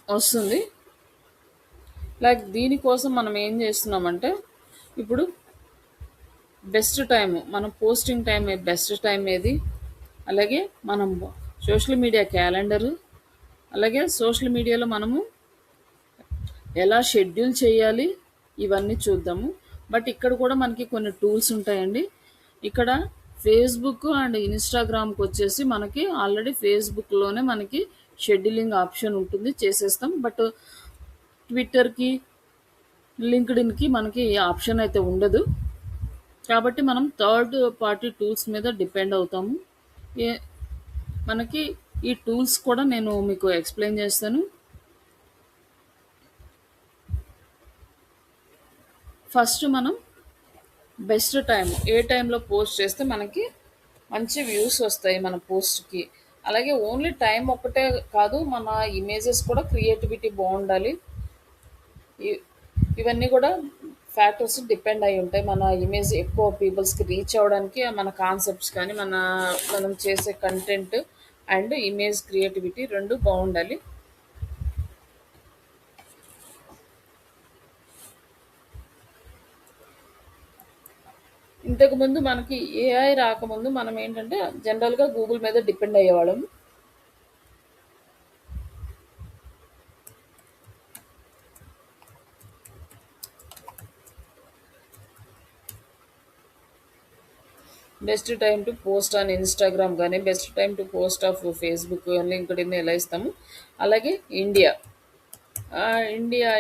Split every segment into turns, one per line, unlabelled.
వస్తుంది. లైక్ దీనికోసం మనం ఏం చేస్తున్నామంటే, ఇప్పుడు బెస్ట్ టైం, మనం పోస్టింగ్ టైం బెస్ట్ టైం ఏది, అలాగే మనం సోషల్ మీడియా క్యాలెండరు, అలాగే సోషల్ మీడియాలో మనము ఎలా షెడ్యూల్ చేయాలి, ఇవన్నీ చూద్దాము. బట్ ఇక్కడ కూడా మనకి కొన్ని టూల్స్ ఉంటాయండి. ఇక్కడ ఫేస్బుక్ అండ్ ఇన్స్టాగ్రామ్కి వచ్చేసి మనకి ఆల్రెడీ ఫేస్బుక్లోనే మనకి షెడ్యూలింగ్ ఆప్షన్ ఉంటుంది, చేసేస్తాం. బట్ ట్విట్టర్కి, లింక్డ్ఇన్కి మనకి ఈ ఆప్షన్ అయితే ఉండదు. కాబట్టి మనం థర్డ్ పార్టీ టూల్స్ మీద డిపెండ్ అవుతాము. ఏ మనకి ఈ టూల్స్ కూడా నేను మీకు ఎక్స్ప్లెయిన్ చేస్తాను. ఫస్ట్ మనం బెస్ట్ టైం, ఏ టైంలో పోస్ట్ చేస్తే మనకి మంచి వ్యూస్ వస్తాయి మన పోస్ట్కి. అలాగే ఓన్లీ టైం ఒక్కటే కాదు, మన ఇమేజెస్ కూడా క్రియేటివిటీ బాగుండాలి. ఇ- ఇవన్నీ కూడా ఫ్యాక్టర్స్ డిపెండ్ అయి ఉంటాయి. మన ఇమేజ్ ఎక్కువ పీపుల్స్కి రీచ్ అవ్వడానికి మన కాన్సెప్ట్స్ కానీ మనం చేసే కంటెంట్ అండ్ ఇమేజ్ క్రియేటివిటీ రెండు బాగుండాలి. ఇంతకుముందు మనకి ఏఐ రాకముందు మనం ఏంటంటే జనరల్గా గూగుల్ మీద డిపెండ్ అయ్యేవాళ్ళం. Best time to post on Instagram కానీ, best time to post of Facebook, LinkedIn ఎలా ఇస్తాము. అలాగే ఇండియా,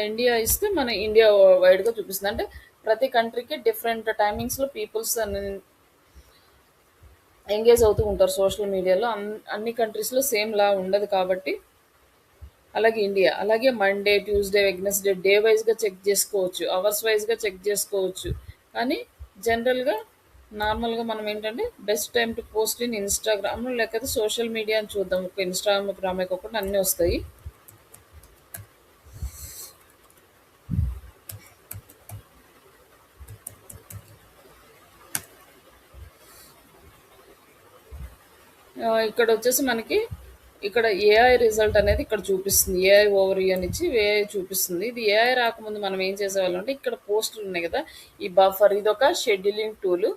ఇండియా ఇస్తే మన ఇండియా వైడ్గా చూపిస్తుంది. అంటే ప్రతి కంట్రీకి డిఫరెంట్ టైమింగ్స్లో పీపుల్స్ ఎంగేజ్ అవుతూ ఉంటారు సోషల్ మీడియాలో. అన్ని కంట్రీస్లో సేమ్ లా ఉండదు కాబట్టి. అలాగే ఇండియా, అలాగే మండే, ట్యూస్డే, వెగ్నెస్డే డే వైజ్గా చెక్ చేసుకోవచ్చు, అవర్స్ వైజ్గా చెక్ చేసుకోవచ్చు. కానీ జనరల్గా నార్మల్గా మనం ఏంటంటే best time to post in Instagram, లేకపోతే సోషల్ మీడియా అని చూద్దాం. ఒక ఇన్స్టాగ్రామే కాకుండా అన్నీ వస్తాయి. ఇక్కడ వచ్చేసి మనకి ఇక్కడ ఏఐ రిజల్ట్ అనేది ఇక్కడ చూపిస్తుంది. ఏఐ ఓవర్ అని ఇచ్చి ఏఐ చూపిస్తుంది. ఇది ఏఐ రాకముందు మనం ఏం చేసేవాళ్ళం అంటే, ఇక్కడ పోస్టులు ఉన్నాయి కదా, ఈ బఫర్ ఇది ఒక షెడ్యూలింగ్ టూల్.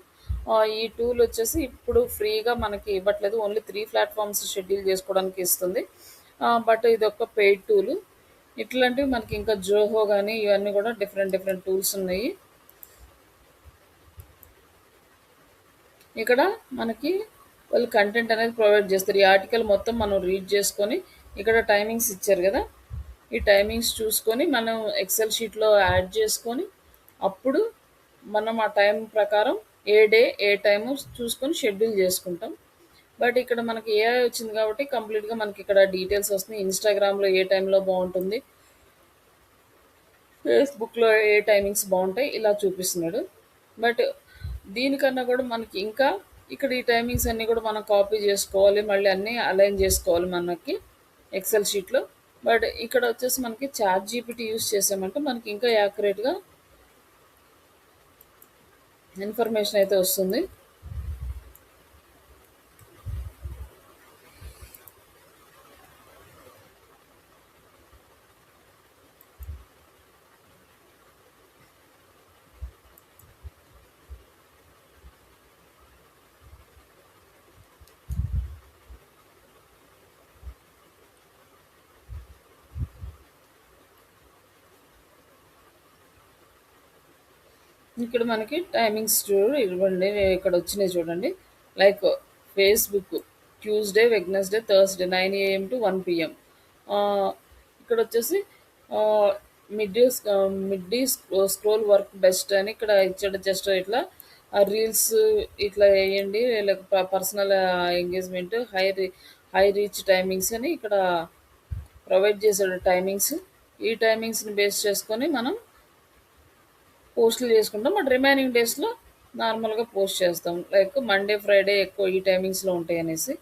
ఈ టూల్ వచ్చేసి ఇప్పుడు ఫ్రీగా మనకి ఇవ్వట్లేదు, ఓన్లీ 3 ప్లాట్ఫామ్స్ షెడ్యూల్ చేసుకోవడానికి ఇస్తుంది. బట్ ఇది ఒక పెయిడ్ టూల్. ఇట్లాంటివి మనకి ఇంకా జోహో కానీ ఇవన్నీ కూడా డిఫరెంట్ డిఫరెంట్ టూల్స్ ఉన్నాయి. ఇక్కడ మనకి వాళ్ళు కంటెంట్ అనేది ప్రొవైడ్ చేస్తారు. ఈ ఆర్టికల్ మొత్తం మనం రీడ్ చేసుకొని, ఇక్కడ టైమింగ్స్ ఇచ్చారు కదా, ఈ టైమింగ్స్ చూసుకొని మనం ఎక్సెల్ షీట్లో యాడ్ చేసుకొని, అప్పుడు మనం ఆ టైం ప్రకారం ఏ డే ఏ టైము చూసుకొని షెడ్యూల్ చేసుకుంటాం. బట్ ఇక్కడ మనకి ఏఐ వచ్చింది కాబట్టి కంప్లీట్గా మనకి ఇక్కడ డీటెయిల్స్ వస్తున్నాయి. ఇన్స్టాగ్రామ్లో ఏ టైంలో బాగుంటుంది, ఫేస్బుక్లో ఏ టైమింగ్స్ బాగుంటాయి, ఇలా చూపిస్తున్నాడు. బట్ దీనికన్నా కూడా మనకి ఇంకా ఇక్కడ ఈ టైమింగ్స్ అన్నీ కూడా మనం కాపీ చేసుకోవాలి, మళ్ళీ అన్నీ అలైన్ చేసుకోవాలి మనకి ఎక్సెల్ షీట్లో. బట్ ఇక్కడ వచ్చేసి మనకి చాట్ జీపీటీ యూస్ చేసామంటే మనకి ఇంకా యాక్యురేట్గా ఇన్ఫర్మేషన్ అయితే వస్తుంది. ఇక్కడ మనకి టైమింగ్స్ ఇవ్వండి, ఇక్కడ వచ్చినాయి చూడండి. Like Facebook Tuesday, Wednesday, Thursday 9 AM to 1 PM. ఇక్కడ వచ్చేసి mid mid scroll work best అని ఇక్కడ ఇచ్చాడు. జస్ట్ ఇట్లా రీల్స్ ఇట్లా వేయండి, లేక personal engagement, high reach timings అని ఇక్కడ ప్రొవైడ్ చేశాడు టైమింగ్స్. ఈ టైమింగ్స్ని బేస్ చేసుకొని మనం పోస్టులు చేసుకుంటాం. బట్ రిమైనింగ్ డేస్లో నార్మల్గా పోస్ట్ చేస్తాం. లైక్ మండే, ఫ్రైడే ఎక్కువ ఈ టైమింగ్స్లో ఉంటాయి అనేసి.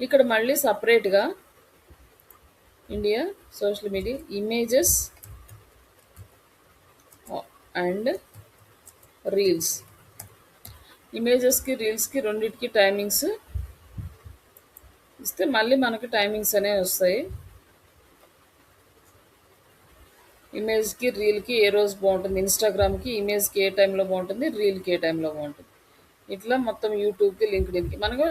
ఇక్కడ మళ్ళీ సపరేట్గా India social media images and reels, ఇమేజెస్కి రీల్స్కి రెండింటికి టైమింగ్స్ ఇస్తే మళ్ళీ మనకి టైమింగ్స్ అనేవి వస్తాయి. ఇమేజ్‌కి, రీల్‌కి ఏ రోజు బావుంటుంది, ఇన్‌స్టాగ్రామ్‌కి ఇమేజ్‌కి ఏ టైంలో బావుంటుంది, రీల్‌కి ఏ టైంలో బావుంటుంది. ఇట్లా మొత్తం యూట్యూబ్‌కి, లింక్డ్ఇన్‌కి మనకు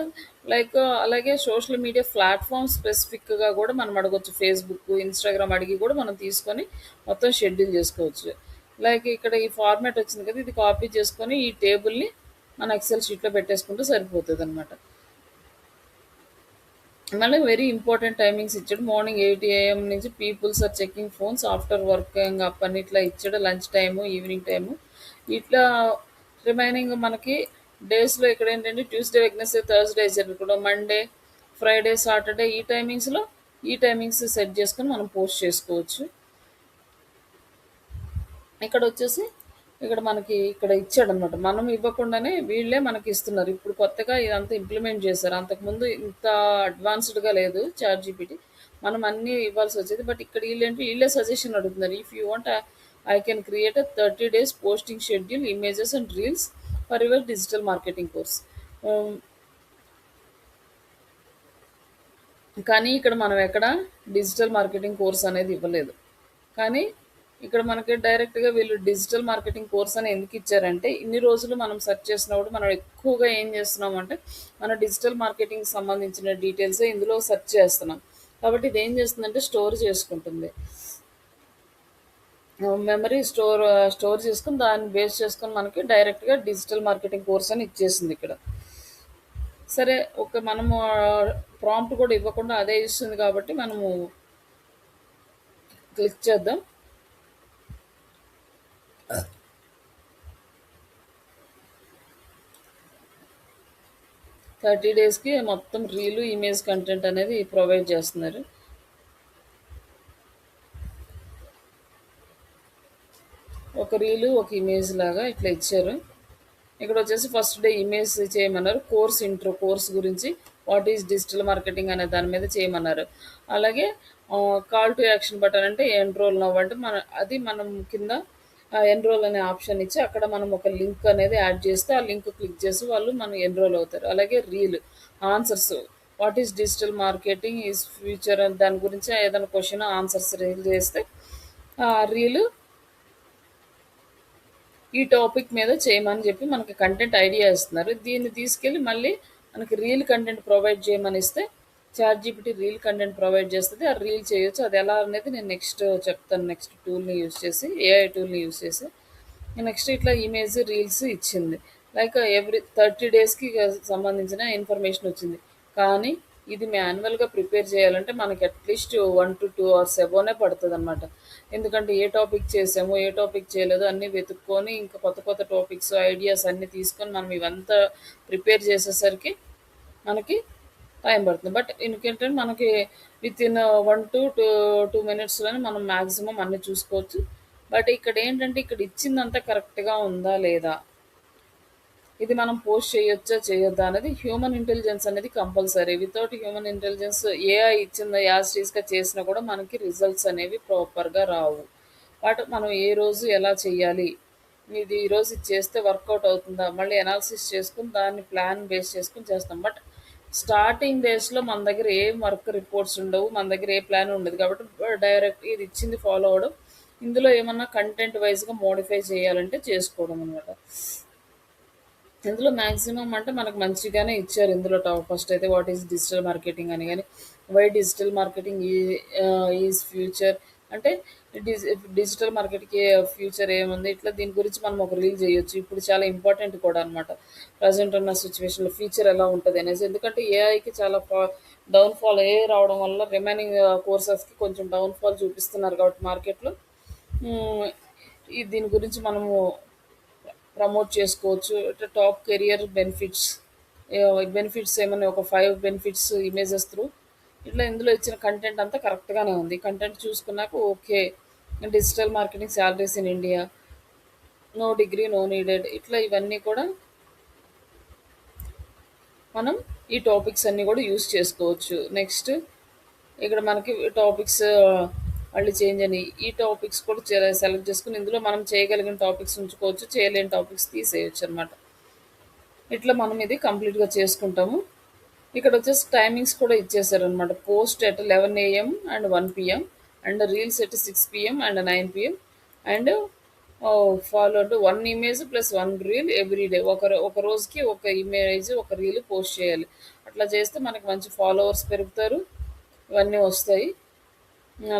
లైక్ అలాగే సోషల్ మీడియా ప్లాట్‌ఫార్మ్ స్పెసిఫిక్‌గా గూడా మనం అడగొచ్చు. ఫేస్‌బుక్, ఇన్‌స్టాగ్రామ్ అడిగి గూడా మనం తీసుకొని మొత్తం షెడ్యూల్ జేసుకోవచ్చు. లైక్ ఇక్కడ ఈ ఫార్మాట్ వచ్చింది కదా! ఇది కాపీ చేసుకొని ఈ టేబుల్‌ని మన ఎక్సెల్ షీట్‌లో పెట్టేసుకుంటే సరిపోతదనమాట. మళ్ళీ వెరీ ఇంపార్టెంట్ టైమింగ్స్ ఇచ్చాడు. మార్నింగ్ 8 ఏఎం నుంచి peoples are checking phones after working up అని ఇట్లా ఇచ్చాడు. Lunch time, evening time. ఇట్లా రిమైనింగ్ మనకి డేస్‌లో ఇక్కడేంటంటే ట్యూస్‌డే, వెడ్నెస్‌డే, థర్స్‌డే జరుగుకోవడం. మండే, ఫ్రైడే, సాటర్డే ఈ టైమింగ్స్ సెట్ చేసుకొని మనం పోస్ట్ చేసుకోవచ్చు. ఇక్కడొచ్చేసి ఇక్కడ మనకి ఇక్కడ ఇచ్చాడనమాట. మనం ఇవ్వకుండానే వీళ్ళే మనకి ఇస్తున్నారు. ఇప్పుడు కొత్తగా ఇదంతా ఇంప్లిమెంట్ చేశారు. అంతకుముందు ఇంత అడ్వాన్స్‌డ్‌గా లేదు చాట్‌జీపీటీ. మనం అన్నీ ఇవ్వాల్సొచ్చేది. బట్ ఇక్కడ వీళ్ళే సజెషన్ అడుగుతున్నారు. If you want I can create a 30 days posting schedule, images and reels for your digital marketing course. హ్మ్. కానీ ఇక్కడ మనం ఎక్కడ డిజిటల్ మార్కెటింగ్ కోర్స్ అనేది ఇవ్వలేదు. కానీ ఇక్కడ మనకి డైరెక్ట్‌గా వీళ్ళు డిజిటల్ మార్కెటింగ్ కోర్స్ అని ఎందుకు ఇచ్చారంటే, ఇన్ని రోజులు మనం సెర్చ్ చేసినప్పుడు మనం ఎక్కువగా ఏం చేస్తున్నామంటే, మన డిజిటల్ మార్కెటింగ్‌కి సంబంధించిన డీటెయిల్సే ఇందులో సెర్చ్ చేస్తున్నాం. కాబట్టి ఇదేం చేస్తుందంటే స్టోర్ చేసుకుంటుంది. స్టోర్ చేసుకొని దాన్ని బేస్ చేసుకొని మనకి డైరెక్ట్‌గా డిజిటల్ మార్కెటింగ్ కోర్స్ అని ఇచ్చేసింది ఇక్కడ. సరే మనము ప్రాంప్ట్ కూడా ఇవ్వకుండా అదే ఇస్తుంది కాబట్టి మనము క్లిక్ చేద్దాం. 30 డేస్‌కి మొత్తం రీలు, ఇమేజ్ కంటెంట్ అనేది ప్రొవైడ్ చేస్తున్నారు. ఒక రీలు, ఒక ఇమేజ్ లాగా ఇట్లా ఇచ్చారు. ఇక్కడ వచ్చేసి ఫస్ట్ డే ఇమేజ్ చేయమన్నారు. కోర్స్ గురించి వాట్ ఈస్ డిజిటల్ మార్కెటింగ్ అనే దాని మీద చేయమన్నారు. అలాగే కాల్ టు యాక్షన్ బటన్ అంటే ఎన్రోల్ నవ్ అంటే మనం కింద ఎన్రోల్ అనే ఆప్షన్ ఇచ్చి అక్కడ మనం ఒక లింక్ అనేది యాడ్ చేస్తే ఆ లింక్ క్లిక్ చేసి వాళ్ళు మనం ఎన్రోల్ అవుతారు. అలాగే reel answers what is digital marketing is future అని దాని గురించి ఏదైనా క్వశ్చన్ ఆన్సర్స్ రీల్ చేస్తే ఆ రీల్ ఈ టాపిక్ మీద చేయమని చెప్పి మనకి కంటెంట్ ఐడియా ఇస్తున్నారు. దీన్ని తీసుకెళ్ళి మళ్ళీ మనకి రీల్ కంటెంట్ ప్రొవైడ్ చేయమని ఇస్తే చాట్‌జీపీటీ రీల్ కంటెంట్ ప్రొవైడ్ చేస్తది. ఆ రీల్ చేయొచ్చు. అది ఎలా అనేది నేను నెక్స్ట్ చెప్తాను. నెక్స్ట్ టూల్‌ని యూజ్ చేసి ఏఐ టూల్‌ని యూజ్ చేసి. నెక్స్ట్ ఇట్లా ఇమేజ్, రీల్స్ ఇచ్చింది. లైక్ ఎవ్రీ 30 డేస్‌కి సంబంధించిన ఇన్ఫర్మేషన్ వచ్చింది. కానీ ఇది మాన్యువల్‌గా ప్రిపేర్ చేయాలంటే మనకి అట్‌లీస్ట్ 1-2 అవర్స్ ఎబోనే పడతదనమాట. ఎందుకంటే ఏ టాపిక్ చేసామో, ఏ టాపిక్ చేయలేదో అన్నీ వెతుక్కొని ఇంకా కొత్త కొత్త టాపిక్స్, ఐడియాస్ అన్నీ తీసుకొని మనం ఇవంతా ప్రిపేర్ చేసేసరికి మనకి టైం పడుతుంది. బట్ ఎందుకంటే మనకి వితిన్ 1-2 మినిట్స్‌లోనే మనం మాక్సిమం అన్నీ చూసుకోవచ్చు. బట్ ఇక్కడ ఏంటంటే ఇక్కడ ఇచ్చిందంతా కరెక్ట్‌గా ఉందా లేదా? ఇది మనం పోస్ట్ చేయొచ్చా? చేయొద్దా? అనేది హ్యూమన్ ఇంటెలిజెన్స్ అనేది compulsory. Without human intelligence AI ఇచ్చిన యాజ్ టీజ్‌గా చేసినా కూడా మనకి రిజల్ట్స్ అనేవి ప్రాపర్‌గా రావు. బట్ మనం ఏ రోజు ఎలా చేయాలి? ఇది ఈరోజు ఇది చేస్తే వర్కౌట్ అవుతుందా? మళ్ళీ అనాలిసిస్ చేసుకొని దాన్ని ప్లాన్ బేస్ చేసుకొని చేస్తాం. బట్ స్టార్టింగ్ డేస్‌లో మన దగ్గర ఏం వర్క్ రిపోర్ట్స్ ఉండవు. మన దగ్గర ఏ ప్లాన్ ఉండదు. కాబట్టి డైరెక్ట్ ఇది ఇచ్చింది ఫాలో అవ్వడం. ఇందులో ఏమన్నా కంటెంట్ వైస్‌గా మోడిఫై చేయాలంటే చేసుకోవడం అనమాట. ఇందులో మాక్సిమం అంటే మనకు మంచిగానే ఇచ్చారు. ఇందులో ఫస్ట్ అయితే వాట్ ఈస్ డిజిటల్ మార్కెటింగ్ అని కానీ why digital marketing is future అంటే డిజి డిజిటల్ మార్కెట్కి ఫ్యూచర్ ఏముంది ఇట్లా దీని గురించి మనం ఒక రీల్ చేయొచ్చు. ఇప్పుడు చాలా ఇంపార్టెంట్ కూడా అనమాట. ప్రజెంట్ ఉన్న సిచ్యువేషన్లో ఫ్యూచర్ ఎలా ఉంటుంది అనేసి. ఎందుకంటే ఏఐకి చాలా డౌన్ఫాల్ ఏ రావడం వల్ల రిమైనింగ్ కోర్సెస్కి కొంచెం డౌన్ఫాల్ చూపిస్తున్నారు కాబట్టి మార్కెట్లో దీని గురించి మనము ప్రమోట్ చేసుకోవచ్చు. ఇట్లా టాప్ కెరియర్ బెనిఫిట్స్ ఏమన్నా ఒక 5 బెనిఫిట్స్ ఇమేజెస్ త్రూ ఇట్లా ఇందులో ఇచ్చిన కంటెంట్ అంతా కరెక్ట్గానే ఉంది. కంటెంట్ చూసుకున్నాక okay digital marketing salaries in India no degree no needed ఇట్లా ఇవన్నీ కూడా మనం ఈ టాపిక్స్ అన్నీ కూడా యూస్ చేసుకోవచ్చు. నెక్స్ట్ ఇక్కడ మనకి టాపిక్స్ మళ్ళీ చేంజ్ అని ఈ టాపిక్స్ కూడా సెలెక్ట్ చేసుకుని ఇందులో మనం చేయగలిగిన టాపిక్స్ ఉంచుకోవచ్చు, చేయలేని టాపిక్స్ తీసేయచ్చు అనమాట. ఇట్లా మనం ఇది కంప్లీట్గా చేసుకుంటాము. ఇక్కడ వచ్చేసి టైమింగ్స్ కూడా ఇచ్చేసారనమాట. Post at 11 AM and 1 PM and reels at 6 PM and 9 PM and followed 1 image plus 1 reel every day. ఒక రోజుకి ఒక ఇమేజ్ ఒక రీల్ పోస్ట్ చేయాలి. అట్లా చేస్తే మనకి మంచి ఫాలోవర్స్ పెరుగుతారు. ఇవన్నీ వస్తాయి.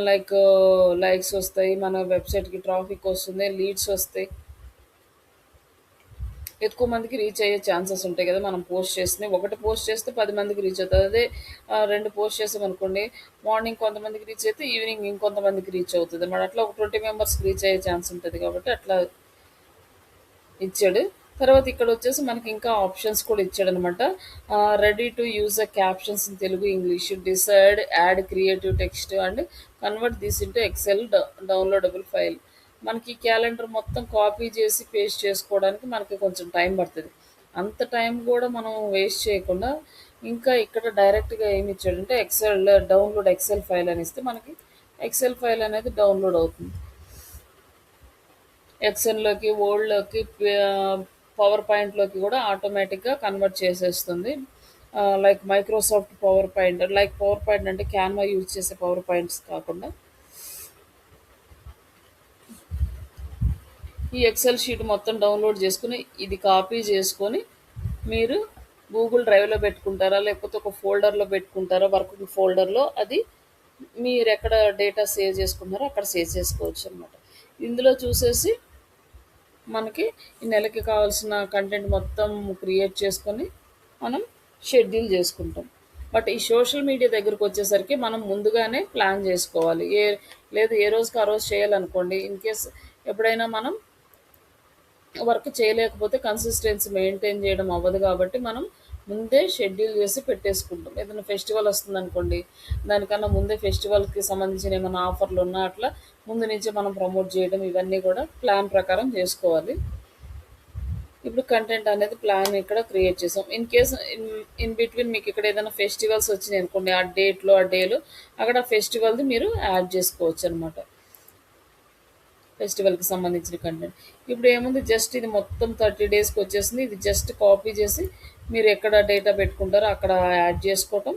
లైక్ లైక్స్ వస్తాయి, మన వెబ్సైట్కి ట్రాఫిక్ వస్తుంది, లీడ్స్ వస్తాయి, ఎక్కువ మందికి రీచ్ అయ్యే ఛాన్సెస్ ఉంటాయి కదా. మనం పోస్ట్ చేసినవి ఒకటి పోస్ట్ చేస్తే 10 మందికి రీచ్ అవుతుంది. అదే 2 పోస్ట్ చేసామనుకోండి, మార్నింగ్ కొంతమందికి రీచ్ అయితే ఈవినింగ్ ఇంకొంతమందికి రీచ్ అవుతుంది. మరి అట్లా ఒక 20 మెంబర్స్కి రీచ్ అయ్యే ఛాన్స్ ఉంటుంది కాబట్టి అట్లా ఇచ్చాడు. తర్వాత ఇక్కడ వచ్చేసి మనకి ఇంకా ఆప్షన్స్ కూడా ఇచ్చాడనమాట. Ready to use a captions in Telugu, English, decide add creative text and convert this into Excel downloadable file. మనకి క్యాలెండర్ మొత్తం కాపీ చేసి పేస్ట్ చేసుకోవడానికి మనకి కొంచెం టైం పడుతుంది. అంత టైం కూడా మనం వేస్ట్ చేయకుండా ఇంకా ఇక్కడ డైరెక్ట్గా ఏమి ఇచ్చాడంటే డౌన్లోడ్ ఎక్సెల్ ఫైల్ అని ఇస్తే మనకి ఎక్సెల్ ఫైల్ అనేది డౌన్లోడ్ అవుతుంది. ఎక్సెల్‌లోకి, వర్డ్‌లోకి, పవర్ పాయింట్‌లోకి కూడా ఆటోమేటిక్‌గా కన్వర్ట్ చేసేస్తుంది. Like Microsoft power point, like power point అంటే క్యాన్వా యూజ్ చేసే పవర్ పాయింట్స్ కాకుండా ఈ ఎక్సెల్ షీట్ మొత్తం డౌన్లోడ్ చేసుకొని ఇది కాపీ చేసుకొని మీరు గూగుల్ డ్రైవ్లో పెట్టుకుంటారా, లేకపోతే ఒక ఫోల్డర్లో పెట్టుకుంటారా, వర్క్ ఫోల్డర్లో అది మీరు ఎక్కడ డేటా సేవ్ చేసుకుంటారో అక్కడ సేవ్ చేసుకోవచ్చు అనమాట. ఇందులో చూసేసి మనకి ఈ నెలకి కావాల్సిన కంటెంట్ మొత్తం క్రియేట్ చేసుకొని మనం షెడ్యూల్ చేసుకుంటాం. బట్ ఈ సోషల్ మీడియా దగ్గరకు వచ్చేసరికి మనం ముందుగానే ప్లాన్ చేసుకోవాలి. లేదు ఏ రోజుకి ఆ రోజు చేయాలనుకోండి, ఇన్ కేస్ ఎప్పుడైనా మనం వర్క్ చేయలేకపోతే కన్సిస్టెన్సీ మెయింటైన్ చేయడం అవ్వదు కాబట్టి మనం ముందే షెడ్యూల్ చేసి పెట్టేసుకుంటాం. ఏదైనా ఫెస్టివల్ వస్తుందనుకోండి, దానికన్నా ముందే ఫెస్టివల్కి సంబంధించిన ఏమైనా ఆఫర్లు ఉన్నా అట్లా ముందు నుంచే మనం ప్రమోట్ చేయడం, ఇవన్నీ కూడా ప్లాన్ ప్రకారం చేసుకోవాలి. ఇప్పుడు కంటెంట్ అనేది ప్లాన్ ఇక్కడ క్రియేట్ చేసాం. ఇన్ కేస్ ఇన్ బిట్వీన్ మీకు ఇక్కడ ఏదైనా ఫెస్టివల్స్ వచ్చినాయి అనుకోండి, ఆ డేట్లో ఆ డేలో అక్కడ ఫెస్టివల్ది మీరు యాడ్ చేసుకోవచ్చు అనమాట. ఫెస్టివల్కి సంబంధించిన కంటెంట్ ఇప్పుడు ఏముంది, జస్ట్ ఇది మొత్తం 30 డేస్కి వచ్చేసింది. ఇది జస్ట్ కాపీ చేసి మీరు ఎక్కడ డేటా పెట్టుకుంటారో అక్కడ యాడ్ చేసుకోవటం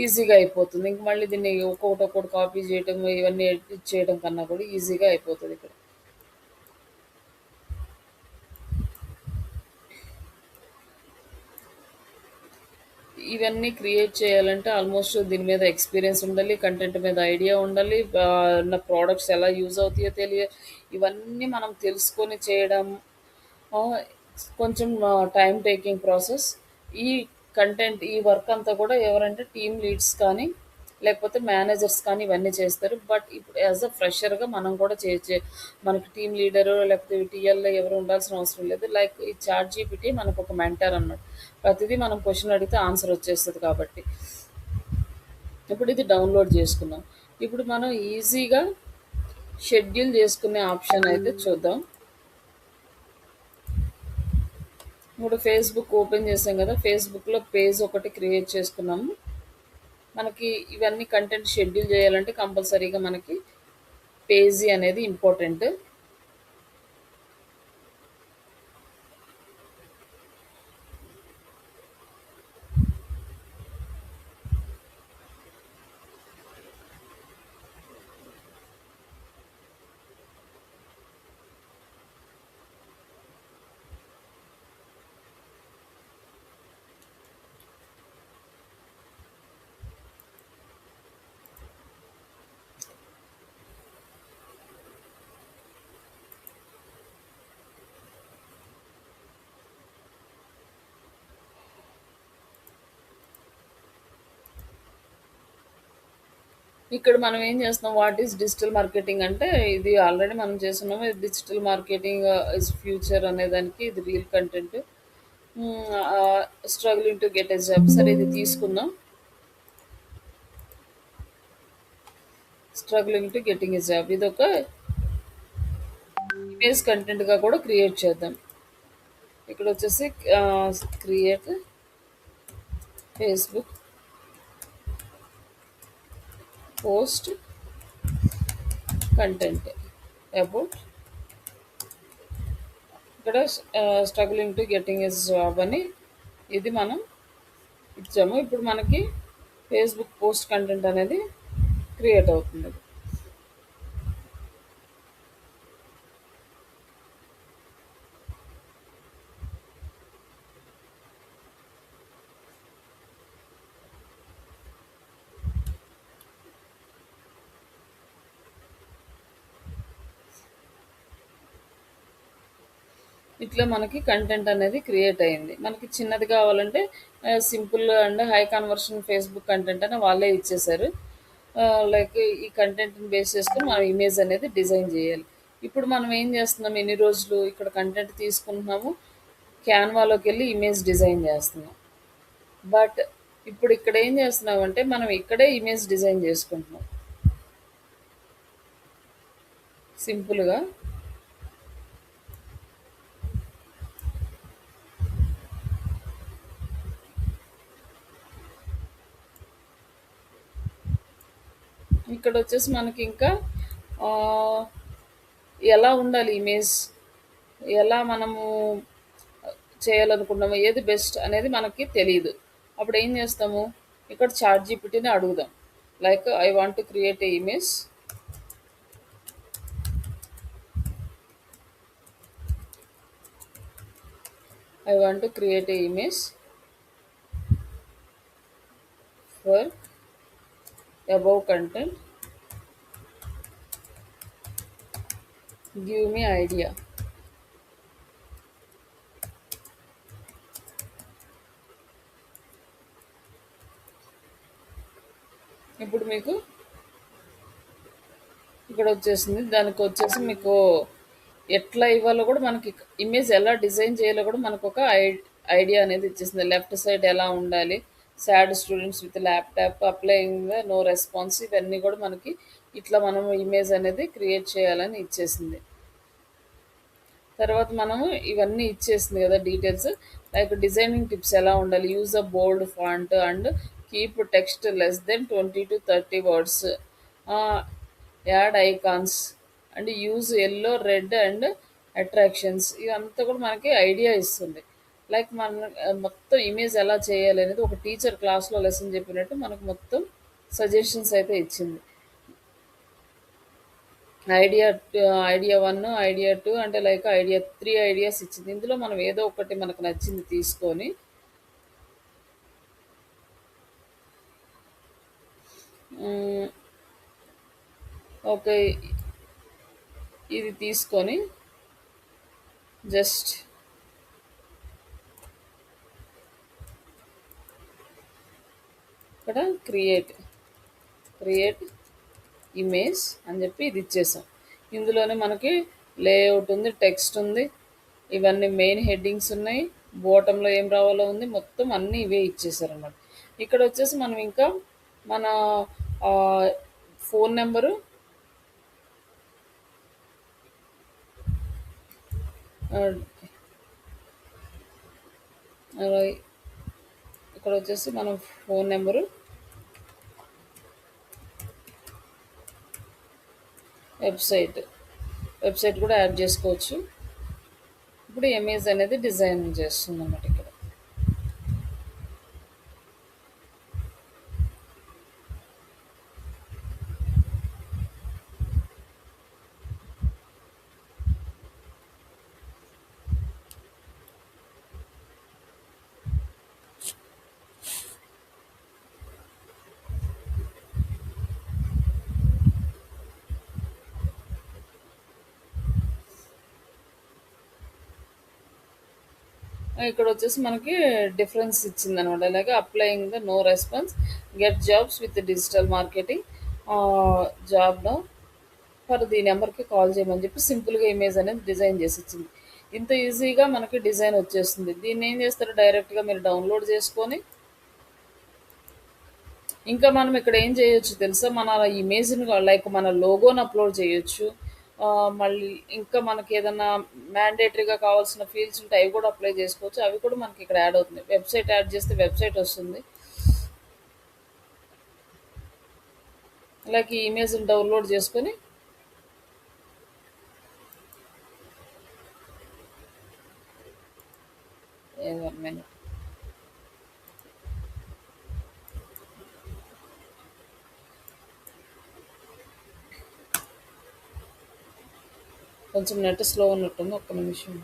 ఈజీగా అయిపోతుంది. ఇంక మళ్ళీ దీన్ని ఒక్కొక్కటి కాపీ చేయటం, ఇవన్నీ ఎడిట్ చేయడం కన్నా కూడా ఈజీగా అయిపోతుంది. ఇక్కడ ఇవన్నీ క్రియేట్ చేయాలంటే ఆల్మోస్ట్ దీని మీద ఎక్స్పీరియన్స్ ఉండాలి, కంటెంట్ మీద ఐడియా ఉండాలి, నా ప్రోడక్ట్స్ ఎలా యూజ్ అవుతాయో ఇవన్నీ మనం తెలుసుకొని చేయడం ఆ, కొంచెం టైం టేకింగ్ ప్రాసెస్. ఈ ఈ వర్క్ అంతా కూడా ఎవరంటే టీమ్ లీడ్స్ కానీ లేకపోతే మేనేజర్స్ కానీ ఇవన్నీ చేస్తారు. బట్ ఇప్పుడు యాజ్ అ ఫ్రెషర్గా మనం కూడా చేయొచ్చు. మనకి టీమ్ లీడరు లేకపోతే టీఎల్ ఎవరు ఉండాల్సిన అవసరం లేదు. లైక్ ఈ చాట్ జీపీటీ మనకు ఒక మెంటర్ అన్నమాట. ప్రతిదీ మనం క్వశ్చన్ అడిగితే ఆన్సర్ వచ్చేస్తుంది కాబట్టి ఇప్పుడు ఇది డౌన్లోడ్ చేసుకున్నాం. ఇప్పుడు మనం ఈజీగా షెడ్యూల్ చేసుకునే ఆప్షన్ అయితే చూద్దాం. ఇప్పుడు ఫేస్బుక్ ఓపెన్ చేసాం కదా, ఫేస్బుక్లో పేజ్ ఒకటి క్రియేట్ చేసుకున్నాము. మనకి ఇవన్నీ కంటెంట్ షెడ్యూల్ చేయాలంటే కంపల్సరీగా మనకి పేజీ అనేది ఇంపార్టెంట్. ఇక్కడ మనం ఏం చేస్తున్నాం, వాట్ ఈస్ డిజిటల్ మార్కెటింగ్ అంటే ఇది ఆల్రెడీ మనం చేస్తున్నాము. డిజిటల్ మార్కెటింగ్ ఇస్ ఫ్యూచర్ అనే దానికి ఇది real content. Struggling to get a job, సరే ఇది తీసుకుందాం. Struggling to getting a job ఇది ఒక ఇమేజ్ కంటెంట్గా కూడా క్రియేట్ చేద్దాం. ఇక్కడ వచ్చేసి create Facebook post content about, ఇక్కడ struggling to getting a job అని ఇది మనం ఇచ్చాము. ఇప్పుడు మనకి ఫేస్బుక్ పోస్ట్ కంటెంట్ అనేది క్రియేట్ అవుతుంది. ఇట్లా మనకి కంటెంట్ అనేది క్రియేట్ అయింది. మనకి చిన్నది కావాలంటే simple and high conversion Facebook content అని వాళ్ళే ఇచ్చేసారు. లైక్ ఈ కంటెంట్ని బేస్ చేసుకుని మనం ఇమేజ్ అనేది డిజైన్ చేయాలి. ఇప్పుడు మనం ఏం చేస్తున్నాం, ఎన్ని రోజులు ఇక్కడ కంటెంట్ తీసుకుంటున్నాము, క్యాన్వాలోకి వెళ్ళి ఇమేజ్ డిజైన్ చేస్తున్నాం. బట్ ఇప్పుడు ఇక్కడ ఏం చేస్తున్నామంటే మనం ఇక్కడే ఇమేజ్ డిజైన్ చేసుకుంటున్నాం సింపుల్గా. ఇక్కడ వచ్చేసి మనకి ఇంకా ఆ, ఎలా ఉండాలి ఇమేజ్, ఎలా మనము చేయాలనుకున్నాము, ఏది బెస్ట్ అనేది మనకి తెలియదు. అప్పుడు ఏం చేస్తాము, ఇక్కడ చాట్ జీపీటీని అడుగుదాం. Like I want to create a image, I want to create a image for above content, give me idea. ఇప్పుడు మీకు ఇక్కడ వచ్చేసింది. దానికి వచ్చేసి మీకు ఎట్లా ఇవ్వాలో కూడా మనకి, ఇమేజ్ ఎలా డిజైన్ చేయాలో కూడా మనకు ఒక ఐడియా అనేది ఇచ్చేసింది. లెఫ్ట్ సైడ్ ఎలా ఉండాలి, sad students with laptop applying no response, ఇవన్నీ కూడా మనకి ఇట్లా మనం ఇమేజ్ అనేది క్రియేట్ చేయాలని ఇచ్చేసింది. తర్వాత మనము ఇవన్నీ ఇచ్చేసింది కదా డీటెయిల్స్. లైక్ డిజైనింగ్ టిప్స్ ఎలా ఉండాలి, use a bold font and keep text less than 20 to 30 words, add icons and use yellow red and attractions, ఇదంతా కూడా మనకి ఐడియా ఇస్తుంది. లైక్ మన మొత్తం ఇమేజ్ ఎలా చేయాలి అనేది ఒక టీచర్ క్లాస్లో లెసన్ చెప్పినట్టు మనకు మొత్తం సజెషన్స్ అయితే ఇచ్చింది. ఐడియా ఐడియా 1, ఐడియా 2 అంటే లైక్ ఐడియా 3 ఐడియాస్ ఇచ్చింది. ఇందులో మనం ఏదో ఒకటి మనకు నచ్చింది తీసుకొని మ్, ఓకే ఇది తీసుకొని జస్ట్ ఇక్కడ క్రియేట్ ఇమేజ్ అని చెప్పి ఇది ఇచ్చేసాం. ఇందులోనే మనకి లేఅవుట్ ఉంది, టెక్స్ట్ ఉంది, ఇవన్నీ మెయిన్ హెడ్డింగ్స్ ఉన్నాయి, బాటంలో ఏం రావాలో ఉంది, మొత్తం అన్నీ ఇవే ఇచ్చేసారనమాట. ఇక్కడ వచ్చేసి మనం ఇంకా మన ఫోన్ నెంబరు, ఇక్కడ వచ్చేసి మనం ఫోన్ నెంబరు, వెబ్సైట్ కూడా యాడ్ చేసుకోవచ్చు. ఇప్పుడు ఇమేజ్ అనేది డిజైన్ చేస్తుంది అన్నమాట ఇక్కడ. ఇక్కడ వచ్చేసి మనకి డిఫరెన్స్ ఇచ్చింది అనమాట. అలాగే applying the no response, get jobs with digital marketing, జాబ్లో ఫర్ ఈ నెంబర్కి కాల్ చేయమని చెప్పి సింపుల్గా ఇమేజ్ అనేది డిజైన్ చేసి ఇచ్చింది. ఇంత ఈజీగా మనకి డిజైన్ వచ్చేస్తుంది. దీన్ని ఏం చేస్తారు, డైరెక్ట్గా మీరు డౌన్లోడ్ చేసుకొని ఇంకా మనం ఇక్కడ ఏం చేయొచ్చు తెలుసా, మన ఇమేజ్ని లైక్ మన లోగోని అప్లోడ్ చేయొచ్చు. మళ్ళీ ఇంకా మనకి ఏదైనా మ్యాండేటరీగా కావాల్సిన ఫీల్డ్స్ ఉంటే అవి కూడా అప్లై చేసుకోవచ్చు. అవి కూడా మనకి ఇక్కడ యాడ్ అవుతుంది. వెబ్సైట్ యాడ్ చేస్తే వెబ్సైట్ వస్తుంది. లైక్ ఈ ఇమేజ్ని డౌన్లోడ్ చేసుకొని కొంచెం నెట్ స్లో ఉన్నట్టుంది, ఒక్క నిమిషం.